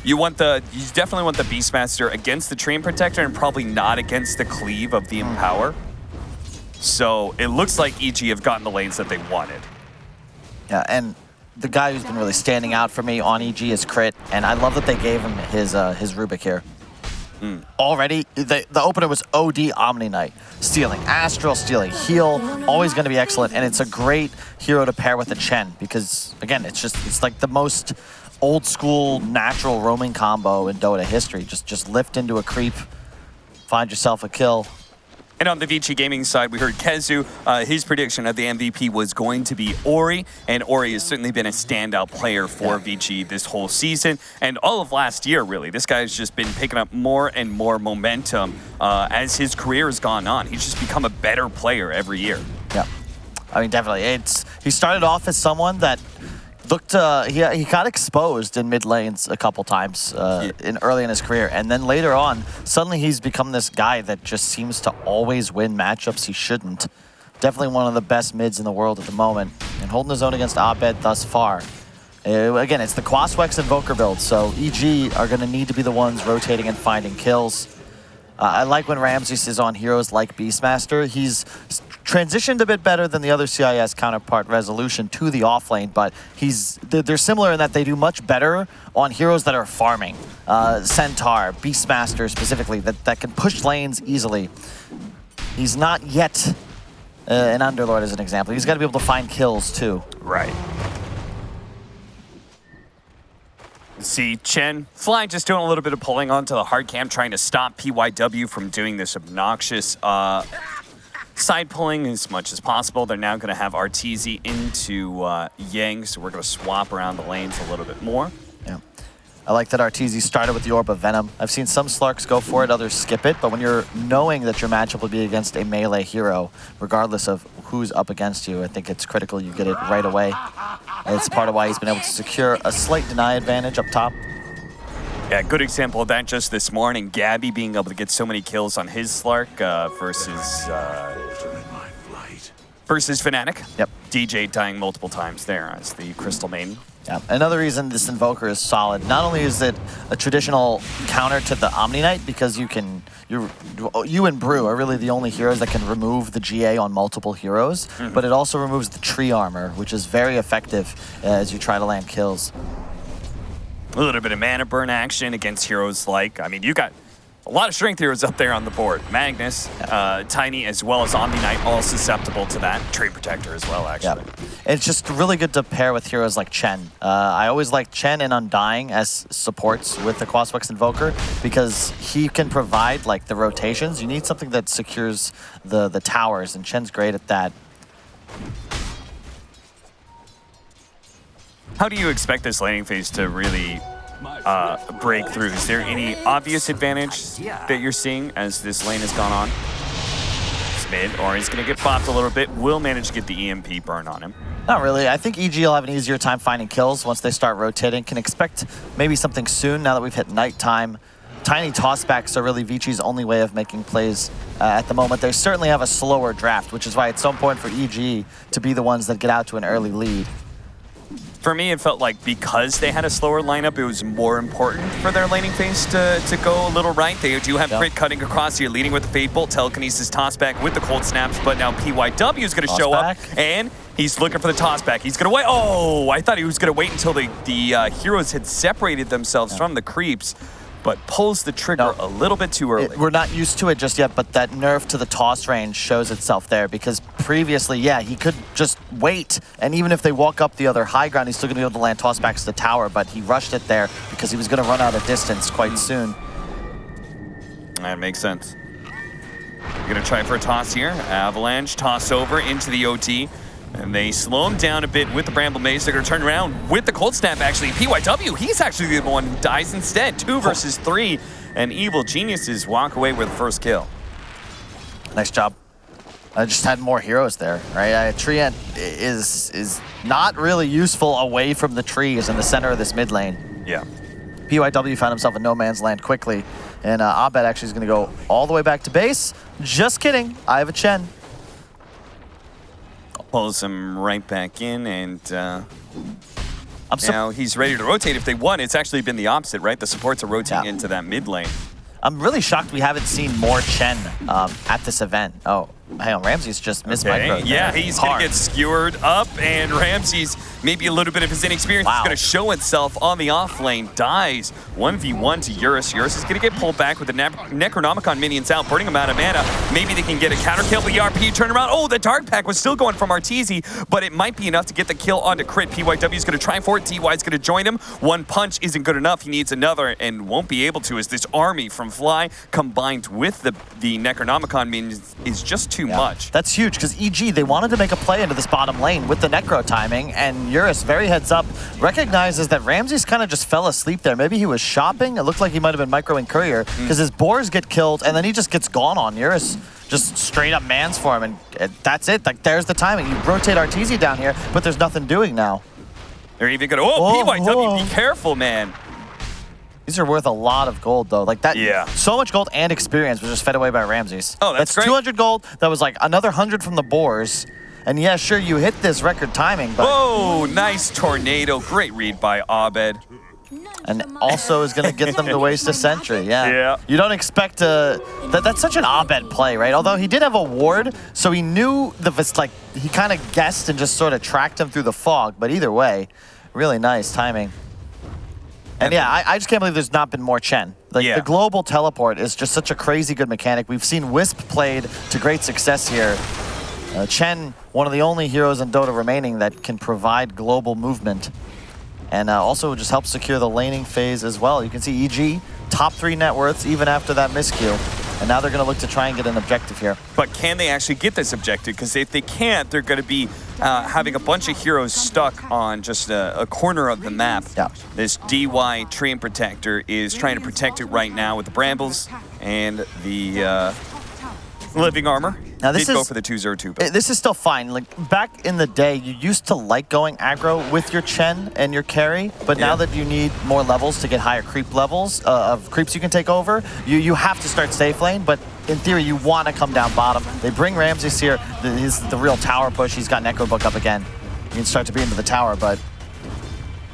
You definitely want the Beastmaster against the Train Protector and probably not against the Cleave of the Empower. So it looks like EG have gotten the lanes that they wanted. Yeah, and the guy who's been really standing out for me on EG is Crit, and I love that they gave him his Rubik here. Already, the opener was OD Omni Knight. Stealing Astral, stealing Heal, always going to be excellent, and it's a great hero to pair with a Chen because, again, it's like the most old school natural roaming combo in Dota history. Just lift into a creep, find yourself a kill. And on the Vici Gaming side, we heard Kezu, his prediction of the MVP was going to be Ori, and Ori has certainly been a standout player for Vici this whole season, and all of last year, really. This guy's just been picking up more and more momentum as his career has gone on. He's just become a better player every year. Yeah, I mean, definitely. He started off as someone that looked, he got exposed in mid lanes a couple times early in his career, and then later on, suddenly he's become this guy that just seems to always win matchups he shouldn't. Definitely one of the best mids in the world at the moment, and holding his own against Abed thus far. Again, it's the Quas Wex Invoker build, so EG are going to need to be the ones rotating and finding kills. I like when Ramses is on heroes like Beastmaster. He's transitioned a bit better than the other CIS counterpart Resolution to the offlane, but they're similar in that they do much better on heroes that are farming. Centaur, Beastmaster specifically, that can push lanes easily. He's not yet an Underlord as an example. He's got to be able to find kills too. Right. See Chen, Fly just doing a little bit of pulling onto the hard cam, trying to stop PYW from doing this obnoxious side pulling as much as possible. They're now going to have Arteezy into Yang, so we're going to swap around the lanes a little bit more. Yeah, I like that Arteezy started with the Orb of Venom. I've seen some Slarks go for it, others skip it, but when you're knowing that your matchup will be against a melee hero, regardless of who's up against you, I think it's critical you get it right away. It's part of why he's been able to secure a slight deny advantage up top. Yeah, good example of that just this morning. Gabby being able to get so many kills on his Slark versus Fnatic. Yep. DJ dying multiple times there as the Crystal Maiden. Yeah, another reason this Invoker is solid, not only is it a traditional counter to the Omni Knight, because you and Brew are really the only heroes that can remove the GA on multiple heroes, but it also removes the tree armor, which is very effective as you try to land kills. A little bit of mana burn action against heroes like, I mean, you got a lot of strength heroes up there on the board. Magnus, Tiny, as well as Omni Knight, all susceptible to that. Tree Protector as well, actually. Yeah. It's just really good to pair with heroes like Chen. I always like Chen and Undying as supports with the Quas Wex Invoker because he can provide like the rotations. You need something that secures the towers, and Chen's great at that. How do you expect this laning phase to really break through? Is there any obvious advantage that you're seeing as this lane has gone on? mid, or he's going to get bopped a little bit. Will manage to get the EMP burn on him. Not really. I think EG will have an easier time finding kills once they start rotating. Can expect maybe something soon now that we've hit nighttime. Tiny tossbacks are really Vici's only way of making plays at the moment. They certainly have a slower draft, which is why it's so important for EG to be the ones that get out to an early lead. For me, it felt like because they had a slower lineup, it was more important for their laning phase to go a little right. They do have Crit cutting across here, leading with the Fade Bolt, Telekinesis tossback with the Cold Snaps, but now PYW is going to show up, and he's looking for the tossback. He's going to wait. Oh, I thought he was going to wait until the heroes had separated themselves from the creeps, but pulls the trigger a little bit too early. We're not used to it just yet, but that nerf to the toss range shows itself there, because previously, yeah, he could just wait, and even if they walk up the other high ground, he's still going to be able to land tossbacks to the tower, but he rushed it there because he was going to run out of distance quite soon. That makes sense. You're going to try for a toss here. Avalanche, toss over into the OT. And they slow him down a bit with the Bramble Maze. They're going to turn around with the Cold Snap, actually. PYW, he's actually the one who dies instead. 2 versus 3. And Evil Geniuses walk away with the first kill. Nice job. I just had more heroes there, right? Treant is not really useful away from the trees in the center of this mid lane. Yeah. PYW found himself in no man's land quickly. And Abed actually is going to go all the way back to base. Just kidding. I have a Chen. Pulls him right back in, and now he's ready to rotate if they want. It's actually been the opposite, right? The supports are rotating into that mid lane. I'm really shocked we haven't seen more Chen at this event. Oh, hang on, Ramsey's just missed micro. Yeah, he's going to get skewered up, and Ramsey's maybe a little bit of his inexperience is going to show itself on the off lane. Dies 1v1 to Eurus. Eurus is going to get pulled back with the Necronomicon minions out, burning him out of mana. Maybe they can get a counter kill, but ERP turnaround. Oh, the Dark Pack was still going from Arteezy, but it might be enough to get the kill onto Crit. PYW is going to try for it. DY is going to join him. One punch isn't good enough. He needs another and won't be able to, as this army from Fly combined with the Necronomicon minions is just too much. That's huge, because EG, they wanted to make a play into this bottom lane with the Necro timing, and Eurus, very heads up, recognizes that Ramsey's kind of just fell asleep there. Maybe he was shopping. It looked like he might have been microing Courier, because his boars get killed, and then he just gets gone on. Eurus just straight up mans for him, and that's it. Like, there's the timing. You rotate Arteezy down here, but there's nothing doing now. They're even going to, PYW, be careful, man. These are worth a lot of gold, though. Like that, so much gold and experience was just fed away by Ramses. Oh, that's great. 200 gold. That was like another 100 from the boars. And yeah, sure, you hit this record timing, but... Whoa, nice tornado. Great read by Abed. And also is going to get them to waste a sentry, yeah. You don't expect that's such an Abed play, right? Although he did have a ward, so he knew he kind of guessed and just sort of tracked him through the fog. But either way, really nice timing. And yeah, I just can't believe there's not been more Chen. The global teleport is just such a crazy good mechanic. We've seen Wisp played to great success here. Chen, one of the only heroes in Dota remaining that can provide global movement. And also just helps secure the laning phase as well. You can see EG, top 3 net worths even after that miscue. And now they're going to look to try and get an objective here. But can they actually get this objective? Because if they can't, they're going to be having a bunch of heroes stuck on just a corner of the map. This DY Treant Protector is trying to protect it right now with the Brambles and the Living Armor. Now this go for the 2-0-2 build. This is still fine. Like back in the day, you used to like going aggro with your Chen and your carry, but now that you need more levels to get higher creep levels of creeps you can take over, you have to start safe lane. But in theory, you want to come down bottom. They bring Ramses here. He's the real tower push. He's got Necro Book up again. You can start to be into the tower, but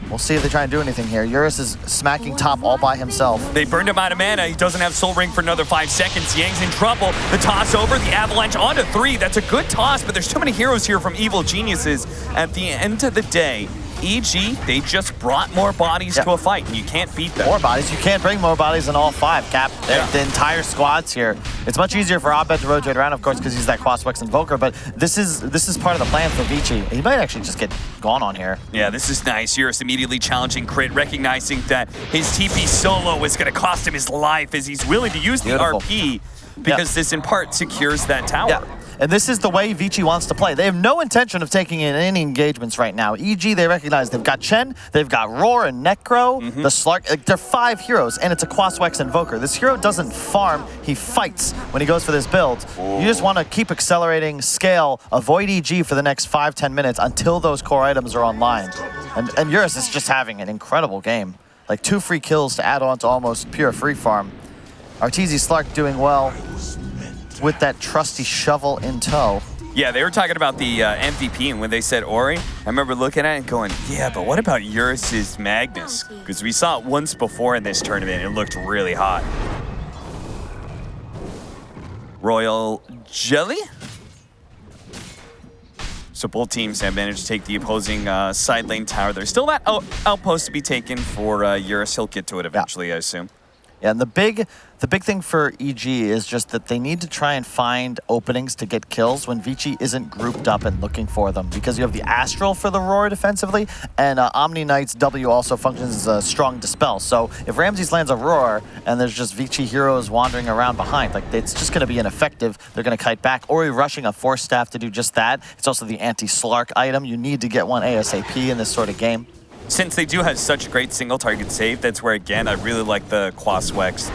we'll see if they try and do anything here. Eurus is smacking top all by himself. They burned him out of mana. He doesn't have Soul Ring for another 5 seconds. Yang's in trouble. The toss over, the Avalanche onto 3. That's a good toss, but there's too many heroes here from Evil Geniuses. At the end of the day, EG, they just brought more bodies to a fight, and you can't beat them. More bodies? You can't bring more bodies than all 5, Cap. The entire squad's here. It's much easier for Abed to rotate around, of course, because he's that Quaswex Invoker, but this is part of the plan for Vici. He might actually just get gone on here. Yeah, this is nice. Eurus immediately challenging Crit, recognizing that his TP solo is going to cost him his life as he's willing to use the RP, because this in part secures that tower. And this is the way Vici wants to play. They have no intention of taking in any engagements right now. EG, they recognize they've got Chen, they've got Roar and Necro, the Slark. Like, they're 5 heroes, and it's a Quaswex Invoker. This hero doesn't farm, he fights when he goes for this build. You just want to keep accelerating, scale, avoid EG for the next 5-10 minutes until those core items are online. And Eurus is just having an incredible game. Like 2 free kills to add on to almost pure free farm. Arteezy Slark doing well with that trusty shovel in tow. Yeah, they were talking about the MVP, and when they said Ori, I remember looking at it and going, yeah, but what about Eurus's Magnus? Because we saw it once before in this tournament, and it looked really hot. Royal Jelly? So both teams have managed to take the opposing side lane tower. There's still that outpost to be taken for Eurus. He'll get to it eventually, I assume. Yeah, and the big thing for EG is just that they need to try and find openings to get kills when Vici isn't grouped up and looking for them, because you have the Astral for the Roar defensively, and Omni Knight's W also functions as a strong dispel. So if Ramses lands a Roar and there's just Vici heroes wandering around behind, like, it's just going to be ineffective. They're going to kite back. Ori rushing a Force Staff to do just that. It's also the anti-Slark item. You need to get one ASAP in this sort of game. Since they do have such a great single target save, that's where, again, I really like the Quaswex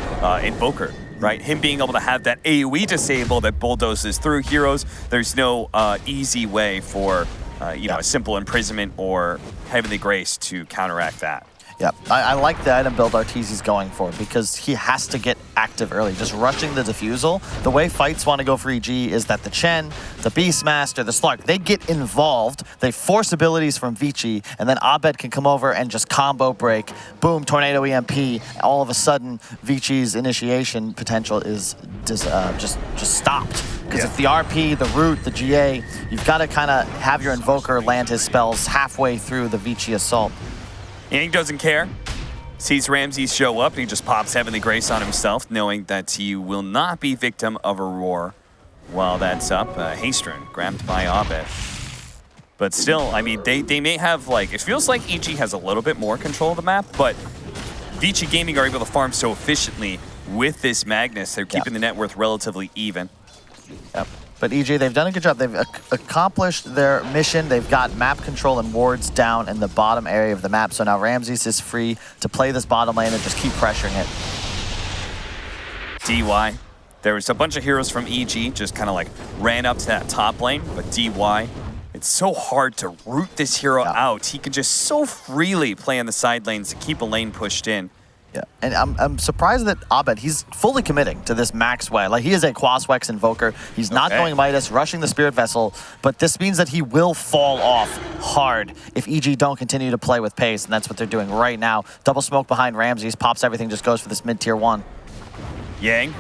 Invoker, right? Him being able to have that AoE disable that bulldozes through heroes. There's no easy way for, you know, a simple imprisonment or Heavenly Grace to counteract that. Yeah, I like the item build Arteezy's going for, because he has to get active early. Just rushing the Diffusal. The way fights want to go for EG is that the Chen, the Beastmaster, the Slark, they get involved, they force abilities from Vici, and then Abed can come over and just combo break. Boom, Tornado EMP. All of a sudden, Vici's initiation potential is just stopped. Because it's the RP, the root, the GA. You've got to kind of have your Invoker land his spells halfway through the Vici assault. Yang doesn't care. Sees Ramses show up, and he just pops Heavenly Grace on himself, knowing that he will not be victim of a Roar while that's up. Hastrun grabbed by Abed. But still, I mean, they may have, like, it feels like EG has a little bit more control of the map, but Vici Gaming are able to farm so efficiently with this Magnus. They're keeping the net worth relatively even. Yep. But EG, they've done a good job. They've accomplished their mission. They've got map control and wards down in the bottom area of the map. So now Ramses is free to play this bottom lane and just keep pressuring it. DY. There was a bunch of heroes from EG just kind of like ran up to that top lane, but DY, it's so hard to root this hero out. He can just so freely play on the side lanes to keep a lane pushed in. Yeah, and I'm surprised that Abed, he's fully committing to this max way. Like, he is a Quaswex Invoker. He's not going Midas, rushing the Spirit Vessel, but this means that he will fall off hard if EG don't continue to play with pace, and that's what they're doing right now. Double smoke behind Ramses, pops everything, just goes for this mid-tier 1. Yang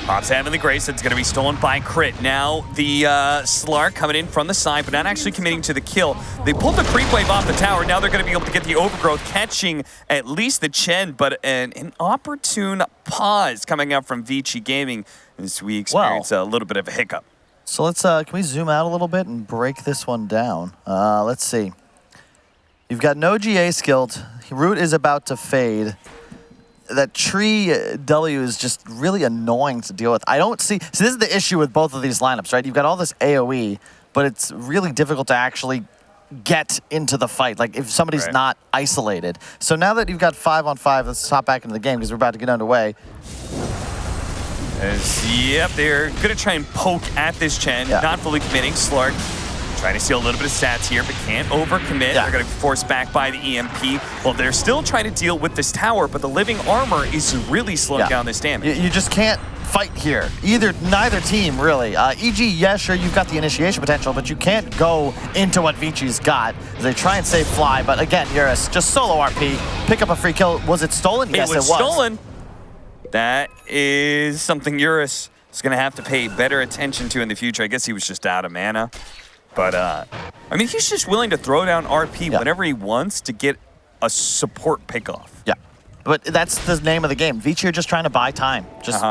pops Heavenly Grace. It's going to be stolen by Crit. Now the Slark coming in from the side, but not actually committing to the kill. They pulled the creep wave off the tower. Now they're going to be able to get the Overgrowth, catching at least the Chen, but an opportune pause coming up from Vici Gaming as we experience a little bit of a hiccup. So let's, can we zoom out a little bit and break this one down? Let's see. You've got no GA skilled. Root is about to fade. That tree W is just really annoying to deal with. I don't see... So this is the issue with both of these lineups, right? You've got all this AoE, but it's really difficult to actually get into the fight, like if somebody's not isolated. So now that you've got 5-on-5, let's hop back into the game because we're about to get underway. Yep, they're going to try and poke at this Chen, not fully committing. Slark trying to steal a little bit of stats here, but can't overcommit. They're going to be forced back by the EMP. Well, they're still trying to deal with this tower, but the living armor is really slowing down this damage. You just can't fight here. Neither team, really. EG, yeah, sure, you've got the initiation potential, but you can't go into what Vici's got. They try and save Fly, but again, Eurus, just solo RP, pick up a free kill. Was it stolen? Yes, it was. Stolen. That is something Eurus is going to have to pay better attention to in the future. I guess he was just out of mana. But, I mean, he's just willing to throw down RP whenever he wants to get a support pickoff. Yeah, but that's the name of the game. Vici are just trying to buy time. Just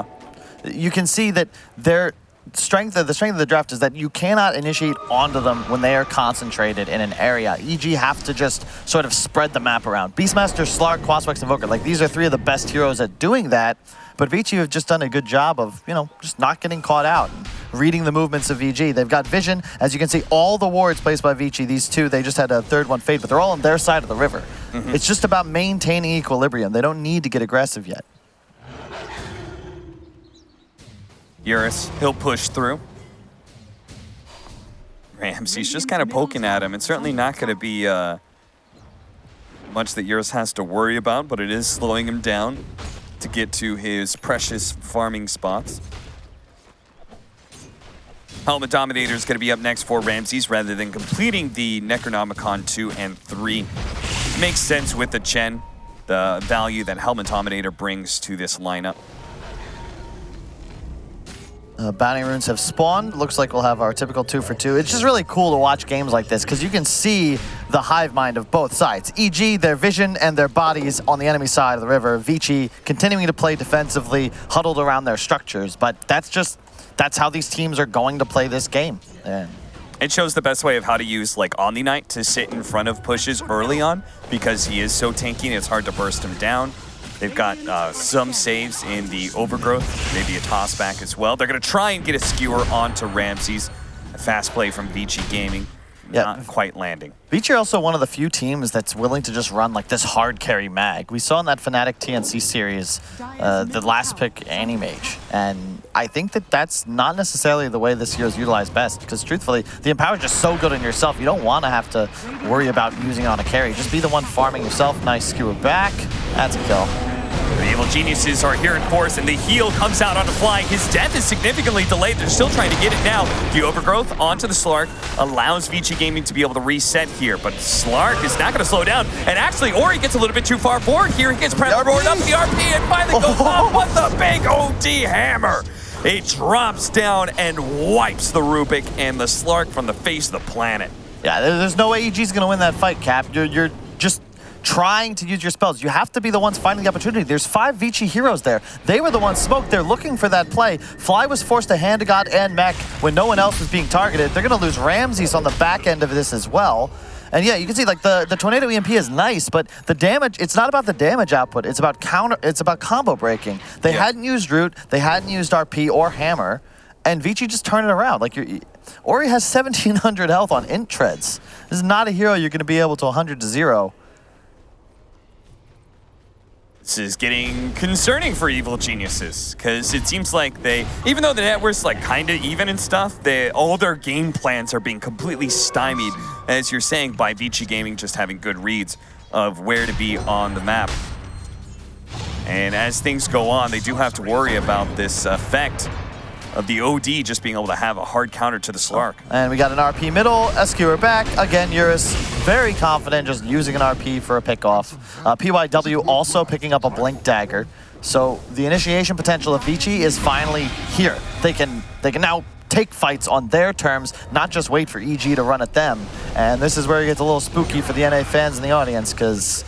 you can see that the strength of the draft is that you cannot initiate onto them when they are concentrated in an area. EG have to just sort of spread the map around. Beastmaster, Slark, Quaswex, Invoker, like these are three of the best heroes at doing that. But Vici have just done a good job of, you know, just not getting caught out. reading the movements of VG. They've got vision. As you can see, all the wards placed by Vici, these two, they just had a third one fade, but they're all on their side of the river. It's just about maintaining equilibrium. They don't need to get aggressive yet. Eurus, he'll push through. Ramsey's just kind of poking at him. It's certainly not going to be much that Eurus has to worry about, but it is slowing him down to get to his precious farming spots. Helmet Dominator is going to be up next for Ramses rather than completing the Necronomicon 2 and 3. Makes sense with the Chen, the value that Helmet Dominator brings to this lineup. Bounty runes have spawned. Looks like we'll have our typical 2 for 2. It's just really cool to watch games like this because you can see the hive mind of both sides. EG, their vision and their bodies on the enemy side of the river. Vici continuing to play defensively, huddled around their structures. But that's how these teams are going to play this game. And it shows the best way of how to use like Omni Knight to sit in front of pushes early on because he is so tanky and it's hard to burst him down. They've got some saves in the Overgrowth, maybe a toss back as well. They're going to try and get a skewer onto Ramses. A fast play from Vici Gaming, not quite landing. Vici are also one of the few teams that's willing to just run like this hard carry mag. We saw in that Fnatic TNC series, the last pick Anti-Mage. And I think that that's not necessarily the way this hero is utilized best because truthfully, the Empower is just so good on yourself. You don't want to have to worry about using it on a carry. Just be the one farming yourself. Nice skewer back. That's a kill. The Evil Geniuses are here in force, and the heal comes out on the fly. His death is significantly delayed. They're still trying to get it now. The Overgrowth onto the Slark allows Vici Gaming to be able to reset here, but Slark is not going to slow down. And actually, Ori gets a little bit too far forward here. He gets roared up the RP and finally goes off with the big OD hammer. It drops down and wipes the Rubik and the Slark from the face of the planet. Yeah, there's no way EG's going to win that fight, Cap. You're just trying to use your spells. You have to be the ones finding the opportunity. There's 5 Vici heroes there. They were the ones smoked. They're looking for that play. Fly was forced to hand to God and Mech when no one else was being targeted. They're going to lose Ramses on the back end of this as well. And yeah, you can see like the Tornado EMP is nice, but the damage, it's not about the damage output. It's about combo breaking. They hadn't used Root, they hadn't used RP or Hammer, and Vici just turned it around. Like Ori has 1700 health on int treads. This is not a hero you're going to be able to 100-0. This is getting concerning for Evil Geniuses, because it seems like they, even though the network's like kind of even and stuff, all their game plans are being completely stymied, as you're saying, by Vici Gaming just having good reads of where to be on the map. And as things go on, they do have to worry about this effect of the OD just being able to have a hard counter to the Slark. And we got an RP middle, a skewer back. Again, Eurus very confident just using an RP for a pickoff. PYW also picking up a Blink Dagger. So the initiation potential of Vici is finally here. They can now take fights on their terms, not just wait for EG to run at them. And this is where it gets a little spooky for the NA fans in the audience, because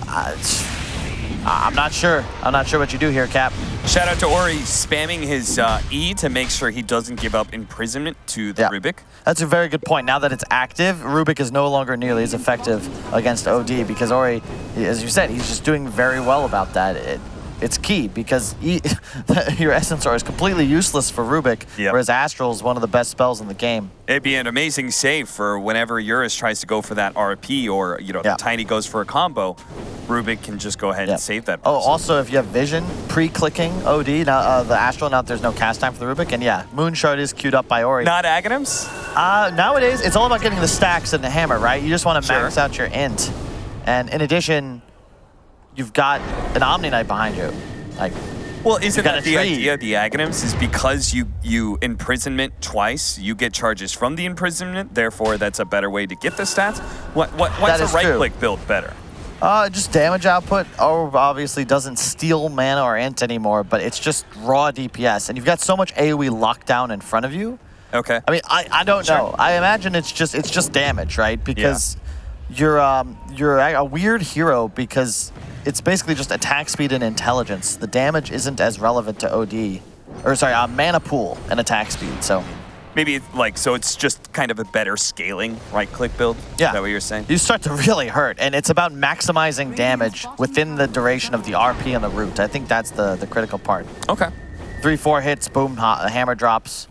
I'm not sure. I'm not sure what you do here, Cap. Shout out to Ori spamming his E to make sure he doesn't give up imprisonment to the Rubik. That's a very good point. Now that it's active, Rubik is no longer nearly as effective against OD because Ori, as you said, he's just doing very well about that. It's key because your Essence Sword is completely useless for Rubik, whereas Astral is one of the best spells in the game. It'd be an amazing save for whenever Eurus tries to go for that RP or the Tiny goes for a combo. Rubik can just go ahead and save that person. Oh, also if you have Vision, pre-clicking OD, now the Astral, now there's no cast time for the Rubik, and yeah, Moonshard is queued up by Ori. Not Aghanims? Nowadays, it's all about getting the stacks and the hammer, right? You just want to max out your int. And in addition, you've got an Omni Knight behind you. Well, isn't that the idea of the Aghanims is because you imprisonment twice, you get charges from the imprisonment, therefore that's a better way to get the stats? What's a right-click build better? Just damage output. Obviously doesn't steal mana or int anymore, but it's just raw DPS. And you've got so much AoE lockdown in front of you. Okay. I mean, I don't know. I imagine it's just damage, right? Because you're a weird hero because it's basically just attack speed and intelligence. The damage isn't as relevant to OD. Or sorry, mana pool and attack speed, so. Maybe so it's just kind of a better scaling right-click build? Yeah. Is that what you're saying? You start to really hurt, and it's about maximizing damage within the duration of the RP and the root. I think that's the critical part. Okay. 3-4 hits, boom, hammer drops.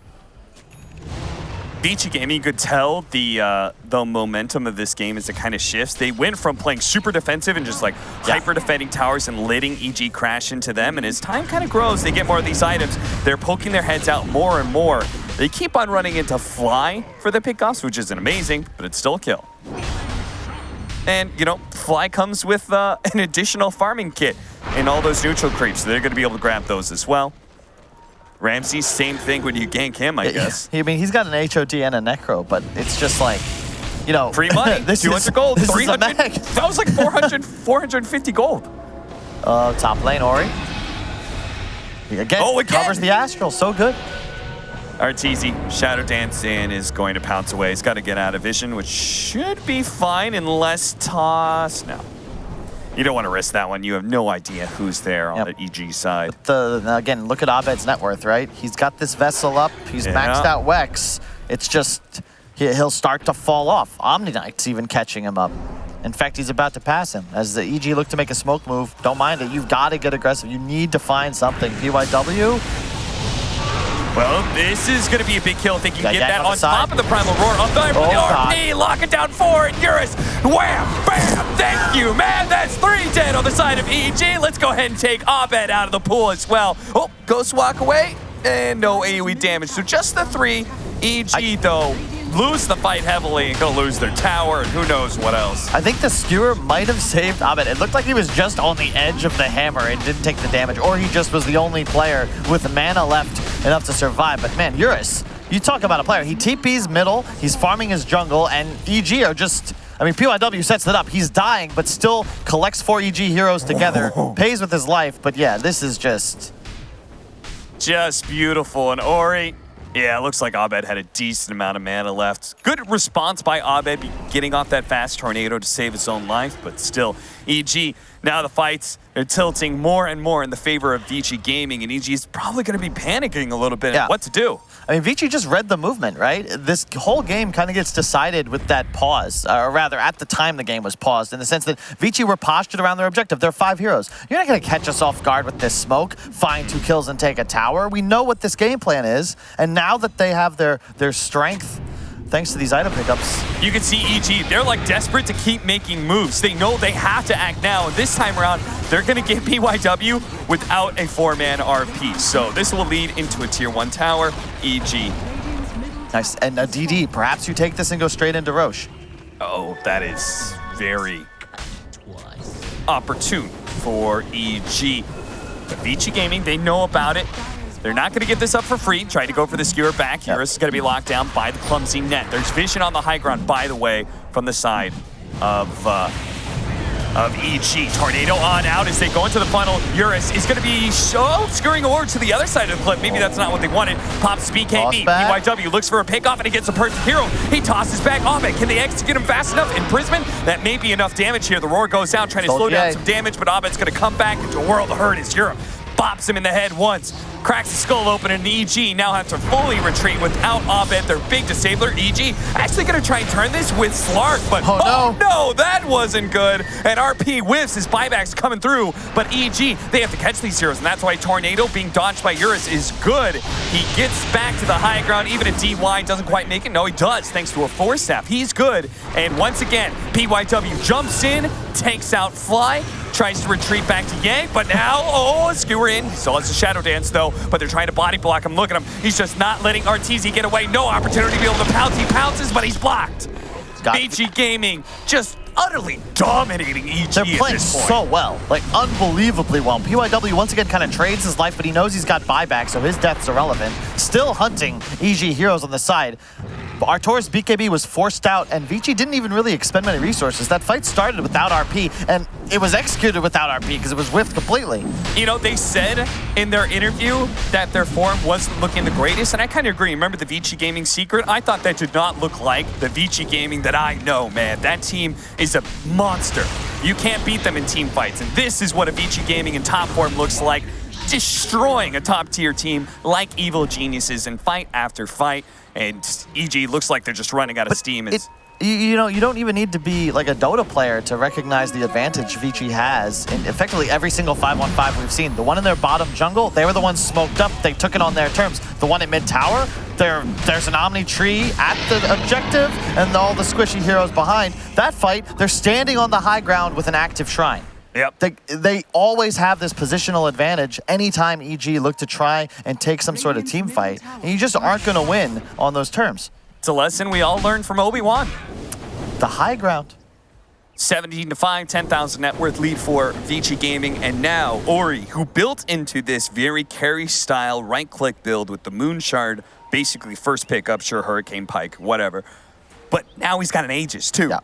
Vici Gaming, you could tell the momentum of this game as it kind of shifts. They went from playing super defensive and just like hyper defending towers and letting EG crash into them. And as time kind of grows, they get more of these items. They're poking their heads out more and more. They keep on running into Fly for the pickoffs, which isn't amazing, but it's still a kill. And, you know, Fly comes with an additional farming kit in all those neutral creeps. So they're going to be able to grab those as well. Ramsey, same thing when you gank him, I guess. I mean, he's got an HOD and a Necro, but it's just like, you know. Free money, this 200 gold, 300. That was like 400, 450 gold. Top lane, Ori. Again, covers the Astral, so good. Arteezy, Shadow Dance in, is going to pounce away. He's got to get out of vision, which should be fine unless toss. No. You don't want to risk that one. You have no idea who's there on the EG side. Again, look at Abed's net worth, right? He's got this vessel up. He's maxed out Wex. It's just, he'll start to fall off. Omni Knight's even catching him up. In fact, he's about to pass him. As the EG look to make a smoke move, don't mind it. You've got to get aggressive. You need to find something. PYW. Well, this is going to be a big kill if they can get that on top of the Primal Roar. Up there for the RP, lock it down 4, and Eurus, wham, bam, thank you, man. That's 3 dead on the side of EG. Let's go ahead and take Abed out of the pool as well. Oh, Ghost walk away, and no AoE damage. So just the 3. EG, though, lose the fight heavily and gonna lose their tower and who knows what else. I think the skewer might have saved Abed. It looked like he was just on the edge of the hammer and didn't take the damage, or he just was the only player with mana left enough to survive. But man, Eurus, you talk about a player. He TP's middle, he's farming his jungle, and EG are just, I mean, PYW sets it up. He's dying, but still collects 4 EG heroes together, pays with his life. But yeah, this is just beautiful. And Ori, yeah, it looks like Abed had a decent amount of mana left. Good response by Abed, getting off that fast tornado to save his own life, but still, EG, now the fights are tilting more and more in the favor of Vici Gaming, and EG is probably going to be panicking a little bit on what to do. I mean, Vici just read the movement, right? This whole game kind of gets decided with that pause, or rather, at the time the game was paused, in the sense that Vici were postured around their objective. They're 5 heroes. You're not going to catch us off guard with this smoke, find 2 kills and take a tower. We know what this game plan is, and now that they have their strength, thanks to these item pickups. You can see EG, they're like desperate to keep making moves. They know they have to act now, and this time around, they're gonna get PYW without a 4-man RP. So this will lead into a tier 1 tower, EG. Nice, and a DD, perhaps you take this and go straight into Roche. Oh, that is very opportune for EG. But Vici Gaming, they know about it. They're not going to give this up for free. Try to go for the skewer back. Eurus is going to be locked down by the clumsy net. There's vision on the high ground, by the way, from the side of EG. Tornado on out as they go into the funnel. Eurus is going to be skewering over to the other side of the clip. Maybe that's not what they wanted. Pops BKB. PYW looks for a pickoff, and he gets a perfect hero. He tosses back Abed. Can they execute him fast enough? Imprisonment? That may be enough damage here. The roar goes out, trying to slow down some damage, but Abed's going to come back into a world of hurt as Europe bops him in the head once, cracks the skull open, and EG now have to fully retreat without Abed, their big disabler. EG actually going to try and turn this with Slark, but oh no, that wasn't good. And RP whiffs, his buybacks coming through, but EG, they have to catch these heroes, and that's why Tornado being dodged by Eurus is good. He gets back to the high ground, even a DY doesn't quite make it. No, he does, thanks to a Force Staff. He's good, and once again, PYW jumps in, takes out Fly, tries to retreat back to Yang, but now, skewer in. He still has a Shadow Dance, though, but they're trying to body block him. Look at him. He's just not letting Arteezy get away. No opportunity to be able to pounce. He pounces, but he's blocked. Vici Gaming just utterly dominating EG. They're playing so well, like unbelievably well. PYW once again kind of trades his life, but he knows he's got buyback, so his death's irrelevant. Still hunting EG heroes on the side. Artor's BKB was forced out, and Vici didn't even really expend many resources. That fight started without RP, and it was executed without RP because it was whiffed completely. You know, they said in their interview that their form wasn't looking the greatest, and I kind of agree. Remember the Vici Gaming secret? I thought that did not look like the Vici Gaming that I know, man. That team is a monster. You can't beat them in team fights, and this is what a Vici Gaming in top form looks like, destroying a top-tier team like Evil Geniuses in fight after fight. And EG looks like they're just running out of steam. You know, you don't even need to be like a Dota player to recognize the advantage Vici has in effectively every single 5-on-5 we've seen. The one in their bottom jungle, they were the ones smoked up. They took it on their terms. The one at mid tower, there's an Omni tree at the objective and all the squishy heroes behind. That fight, they're standing on the high ground with an active shrine. Yep. They always have this positional advantage anytime EG look to try and take some sort of team fight, and you just aren't going to win on those terms. It's a lesson we all learned from Obi-Wan. The high ground. 17-5, 10,000 net worth lead for Vici Gaming, and now Ori, who built into this very carry-style right-click build with the Moon Shard, basically first pick up, sure, Hurricane Pike, whatever. But now he's got an Aegis, too. Yeah.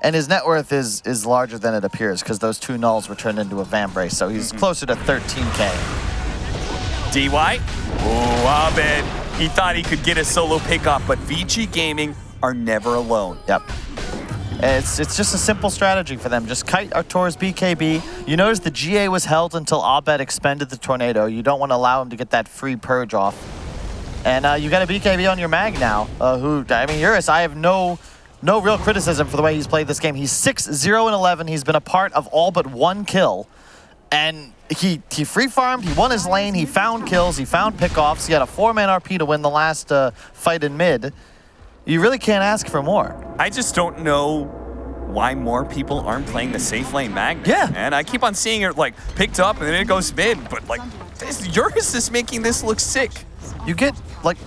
And his net worth is larger than it appears because those 2 nulls were turned into a Vambrace, so he's closer to 13K. DY, oh, Abed. He thought he could get a solo pick off, but Vici Gaming are never alone. Yep. It's just a simple strategy for them. Just kite Arcturus BKB. You notice the GA was held until Abed expended the Tornado. You don't want to allow him to get that free purge off. And you got a BKB on your mag now, Eurus, I have no real criticism for the way he's played this game. He's 6-0-11. He's been a part of all but 1 kill. And he free farmed, he won his lane, he found kills, he found pickoffs. He had a 4-man RP to win the last fight in mid. You really can't ask for more. I just don't know why more people aren't playing the safe lane Magnus. Yeah. And I keep on seeing it like picked up and then it goes mid, but like Eurus is making this look sick. You get like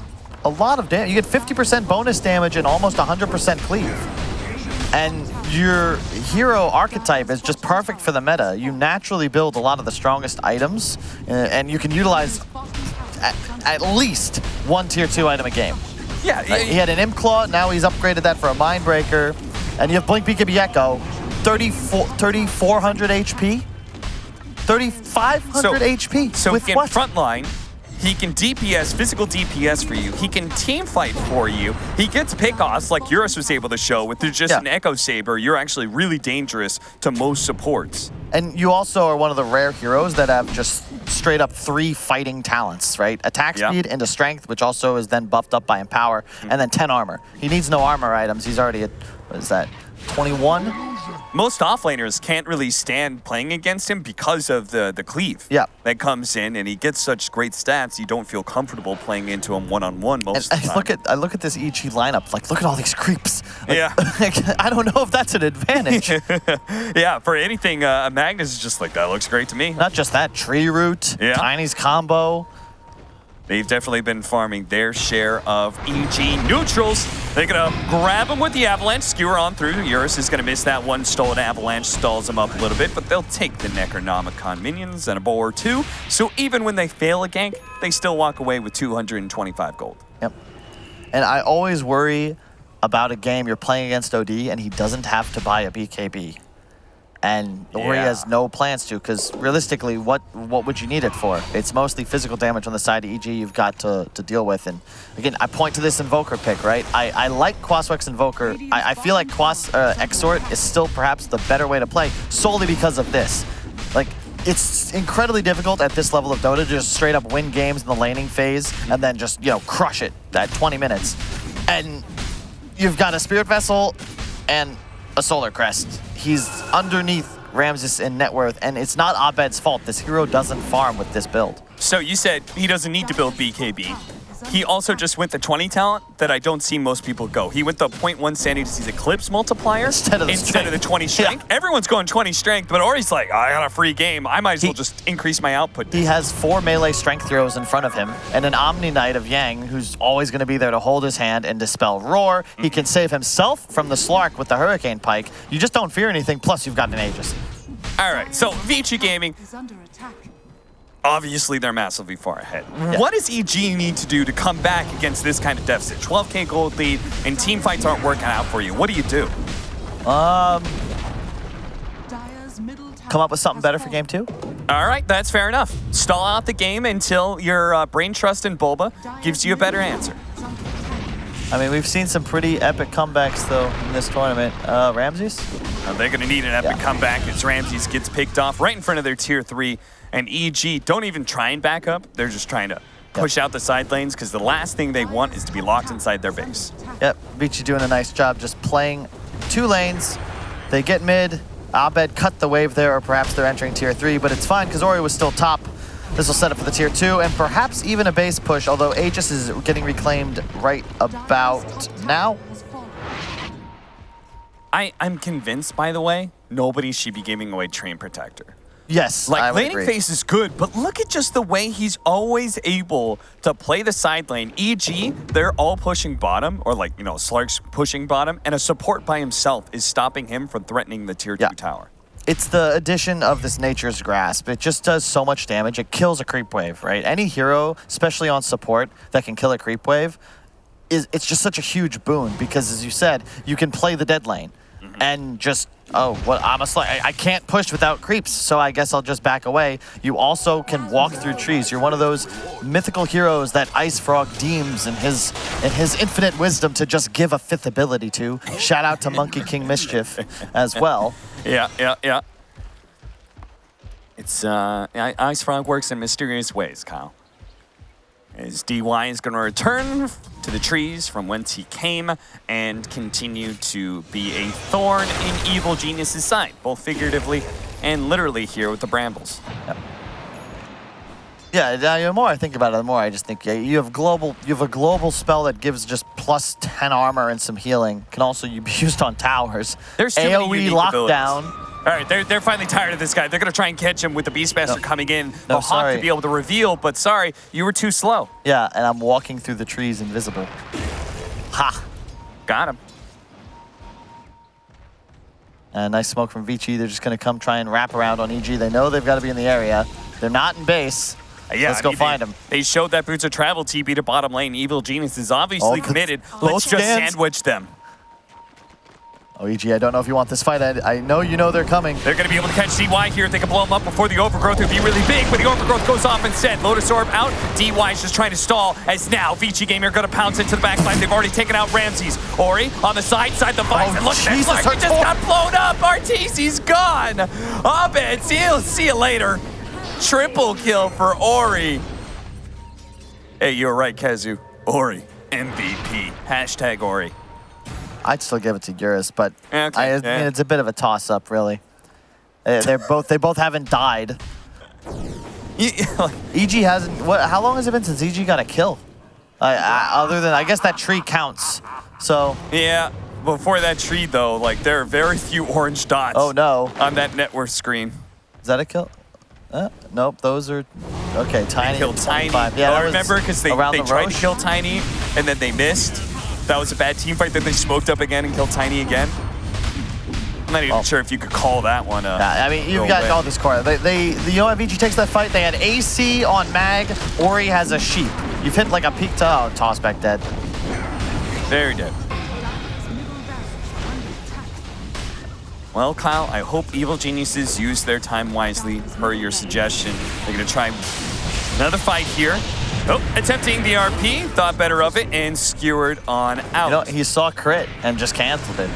a lot of damage. You get 50% bonus damage and almost 100% cleave. And your hero archetype is just perfect for the meta. You naturally build a lot of the strongest items, and you can utilize at least 1 tier 2 item a game. Yeah. He had an Imp Claw, now he's upgraded that for a Mindbreaker. And you have Blink BKB Echo, 3,400 HP? 3,500 HP? So with in what? frontline, he can DPS, physical DPS for you. He can team fight for you. He gets pickoffs like Eurus was able to show with just an Echo Saber. You're actually really dangerous to most supports. And you also are one of the rare heroes that have just straight up 3 fighting talents, right? Attack speed into strength, which also is then buffed up by Empower, and then 10 armor. He needs no armor items. He's already at, what is that, 21? Most offlaners can't really stand playing against him because of the cleave that comes in, and he gets such great stats, you don't feel comfortable playing into him one-on-one most of the time. I look at this EG lineup, like, look at all these creeps. Like, yeah. I don't know if that's an advantage. Yeah, for anything, Magnus is just like, that looks great to me. Not just that, Tree Root, Tiny's combo. They've definitely been farming their share of EG neutrals. They're going to grab him with the Avalanche, skewer on through. Eurus is going to miss that one. Stolen Avalanche stalls him up a little bit, but they'll take the Necronomicon minions and a bow or 2. So even when they fail a gank, they still walk away with 225 gold. Yep. And I always worry about a game you're playing against OD and he doesn't have to buy a BKB. And Ori has no plans to, because realistically, what would you need it for? It's mostly physical damage on the side of EG you've got to deal with. And again, I point to this Invoker pick, right? I like Quaswex Invoker. I feel like Exort is still perhaps the better way to play, solely because of this. Like, it's incredibly difficult at this level of Dota to just straight up win games in the laning phase and then just, crush it at 20 minutes. And you've got a Spirit Vessel and a Solar Crest. He's underneath Ramses in net worth, and it's not Abed's fault. This hero doesn't farm with this build. So you said he doesn't need to build BKB. He also just went the 20 talent that I don't see most people go. He went the 0.1 Sanity Disease Eclipse multiplier instead of the 20 strength. Yeah. Everyone's going 20 strength, but Ori's like, I got a free game. I might as well just increase my output. He has 4 melee strength heroes in front of him and an Omni Knight of Yang who's always going to be there to hold his hand and dispel Roar. He can save himself from the Slark with the Hurricane Pike. You just don't fear anything, plus you've got an Aegis. All right, so Vici Gaming, obviously they're massively far ahead. Yeah. What does EG need to do to come back against this kind of deficit? 12K gold lead and team fights aren't working out for you. What do you do? Come up with something better for game 2? All right, that's fair enough. Stall out the game until your brain trust in Bulba gives you a better answer. I mean, we've seen some pretty epic comebacks, though, in this tournament. Ramses? They're going to need an epic comeback as Ramses gets picked off right in front of their tier 3. And EG don't even try and back up. They're just trying to push out the side lanes because the last thing they want is to be locked inside their base. Yep, Vici doing a nice job just playing 2 lanes. They get mid. Abed cut the wave there, or perhaps they're entering tier 3, but it's fine because Ori was still top. This will set up for the tier 2, and perhaps even a base push, although Aegis is getting reclaimed right about now. I'm convinced, by the way, nobody should be giving away Train Protector. Yes, Like, I would laning agree. phase is good, but look at just the way he's always able to play the side lane. E.g., they're all pushing bottom, or like, you know, Slark's pushing bottom, and a support by himself is stopping him from threatening the tier 2 tower. It's the addition of this Nature's Grasp. It just does so much damage. It kills a creep wave, right? Any hero, especially on support, that can kill a creep wave, it's just such a huge boon because, as you said, you can play the dead lane and just, I can't push without creeps, so I guess I'll just back away. You also can walk through trees. You're one of those mythical heroes that Ice Frog deems in his infinite wisdom to just give a 5th ability to. Shout out to Monkey King Mischief as well. Yeah. It's, Ice Frog works in mysterious ways, Kyle. As DY is going to return to the trees from whence he came and continue to be a thorn in Evil Genius's side, both figuratively and literally here with the brambles. Yeah, the more I think about it, the more I just think you have a global spell that gives just plus 10 armor and some healing. Can also be used on towers. There's too many AoE unique lockdown. abilities. All right, they're finally tired of this guy. They're going to try and catch him with the Beastmaster coming in. No, the Hawk to be able to reveal, but sorry, you were too slow. Yeah, and I'm walking through the trees invisible. Ha! Got him. Nice smoke from Vici. They're just going to come try and wrap around on EG. They know they've got to be in the area. They're not in base. Yeah, Let's go find him. They showed that Boots of Travel TP to bottom lane. Evil Genius is obviously committed. Let's just sandwich them. Oh, EG, I don't know if you want this fight. I know you know they're coming. They're going to be able to catch DY here. If they can blow him up before the overgrowth would be really big, but the overgrowth goes off instead. Lotus Orb out. DY is just trying to stall, as now Vici Gamer going to pounce into the backside. They've already taken out Ramses. Ori on the side the Vice. And look at that Clark. He just got blown up. Arteezy's gone. Abed, see you later. Triple kill for Ori. Hey, you're right, Kazu. Ori, MVP. Hashtag Ori. I'd still give it to Eurus, but Okay, I mean, it's a bit of a toss-up, really. They both haven't died. EG hasn't. How long has it been since EG got a kill? Other than, I guess that tree counts. So yeah, before that tree though, like there are very few orange dots. Oh no! On that network screen. Is that a kill? Nope, those are okay. Tiny. They killed Tiny. Yeah, I remember because they tried Roche. to kill Tiny and then they missed. That was a bad team fight. Then they smoked up again and killed Tiny again. I'm not even sure if you could call that one a... I mean, you've got all this core. You know what, Vici takes that fight. They had AC on Mag. Ori has a sheep. You've hit like a peak to... Oh, toss back dead. Very dead. Well, Kyle, I hope Evil Geniuses use their time wisely per your suggestion. They're going to try another fight here. Oh, attempting the RP, thought better of it, and skewered on out. You know, he saw crit and just canceled it.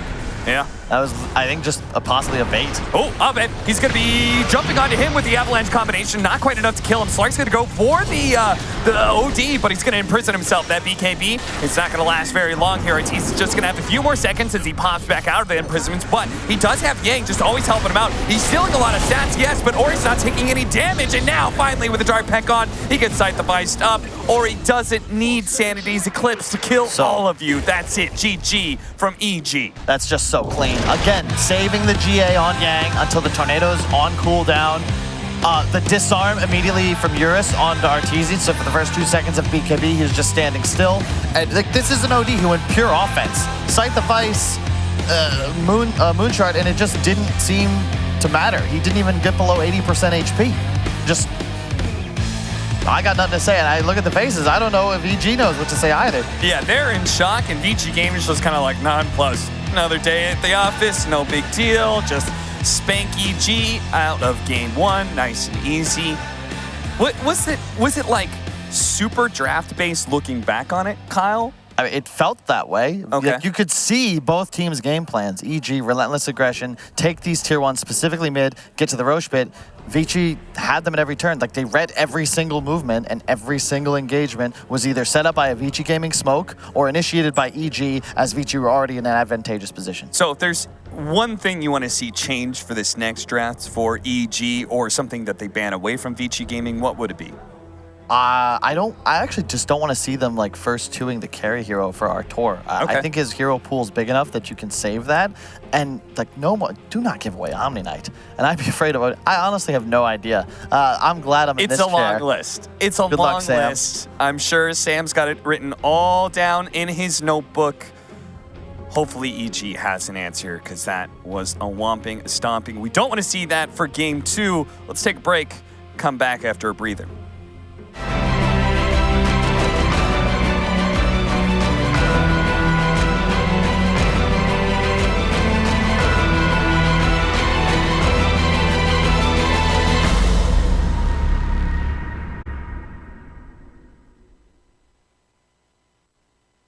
Yeah. That was, I think, just possibly a bait. Oh, Abed, he's going to be jumping onto him with the Avalanche combination. Not quite enough to kill him. Slark's going to go for the OD, but he's going to imprison himself. That BKB, it's not going to last very long here. He's just going to have a few more seconds as he pops back out of the imprisonments, but he does have Yang just always helping him out. He's stealing a lot of stats, yes, but Ori's not taking any damage, and now, finally, with the Dark Peck on, he gets Sight the Feist up. Ori doesn't need Sanity's Eclipse to kill all of you. That's it. GG from EG. That's just so clean. Again, saving the GA on Yang until the Tornado's on cooldown. The disarm immediately from Eurus onto Arteezy, so for the first 2 seconds of BKB, he was just standing still. And like, this is an OD who went pure offense. Sight the Vice, Moonshard, and it just didn't seem to matter. He didn't even get below 80% HP. Just, I got nothing to say, and I look at the faces, I don't know if EG knows what to say either. Yeah, they're in shock, and Vici Gamer's just kind of like, nonplussed. Another day at the office, no big deal, just spank EG out of game 1, nice and easy. What was it like super draft based looking back on it, Kyle? I mean, it felt that way. Okay. You could see both teams' game plans, e.g. relentless aggression, take these tier 1s, specifically mid, get to the Roche pit. Vici had them at every turn. Like, they read every single movement, and every single engagement was either set up by a Vici Gaming smoke or initiated by EG as Vici were already in an advantageous position. So if there's one thing you want to see change for this next draft for EG, or something that they ban away from Vici Gaming, what would it be? I actually just don't want to see them like first 2ing the carry hero for our tour. Okay. I think his hero pool's big enough that you can save that. And like, no more, do not give away Omni Knight. And I'd be afraid of it. I honestly have no idea. I'm glad I'm in this chair. It's a long list. It's a Good long luck, Sam. list. I'm sure Sam's got it written all down in his notebook. Hopefully EG has an answer, because that was a whomping, stomping. We don't want to see that for game 2. Let's take a break. Come back after a breather.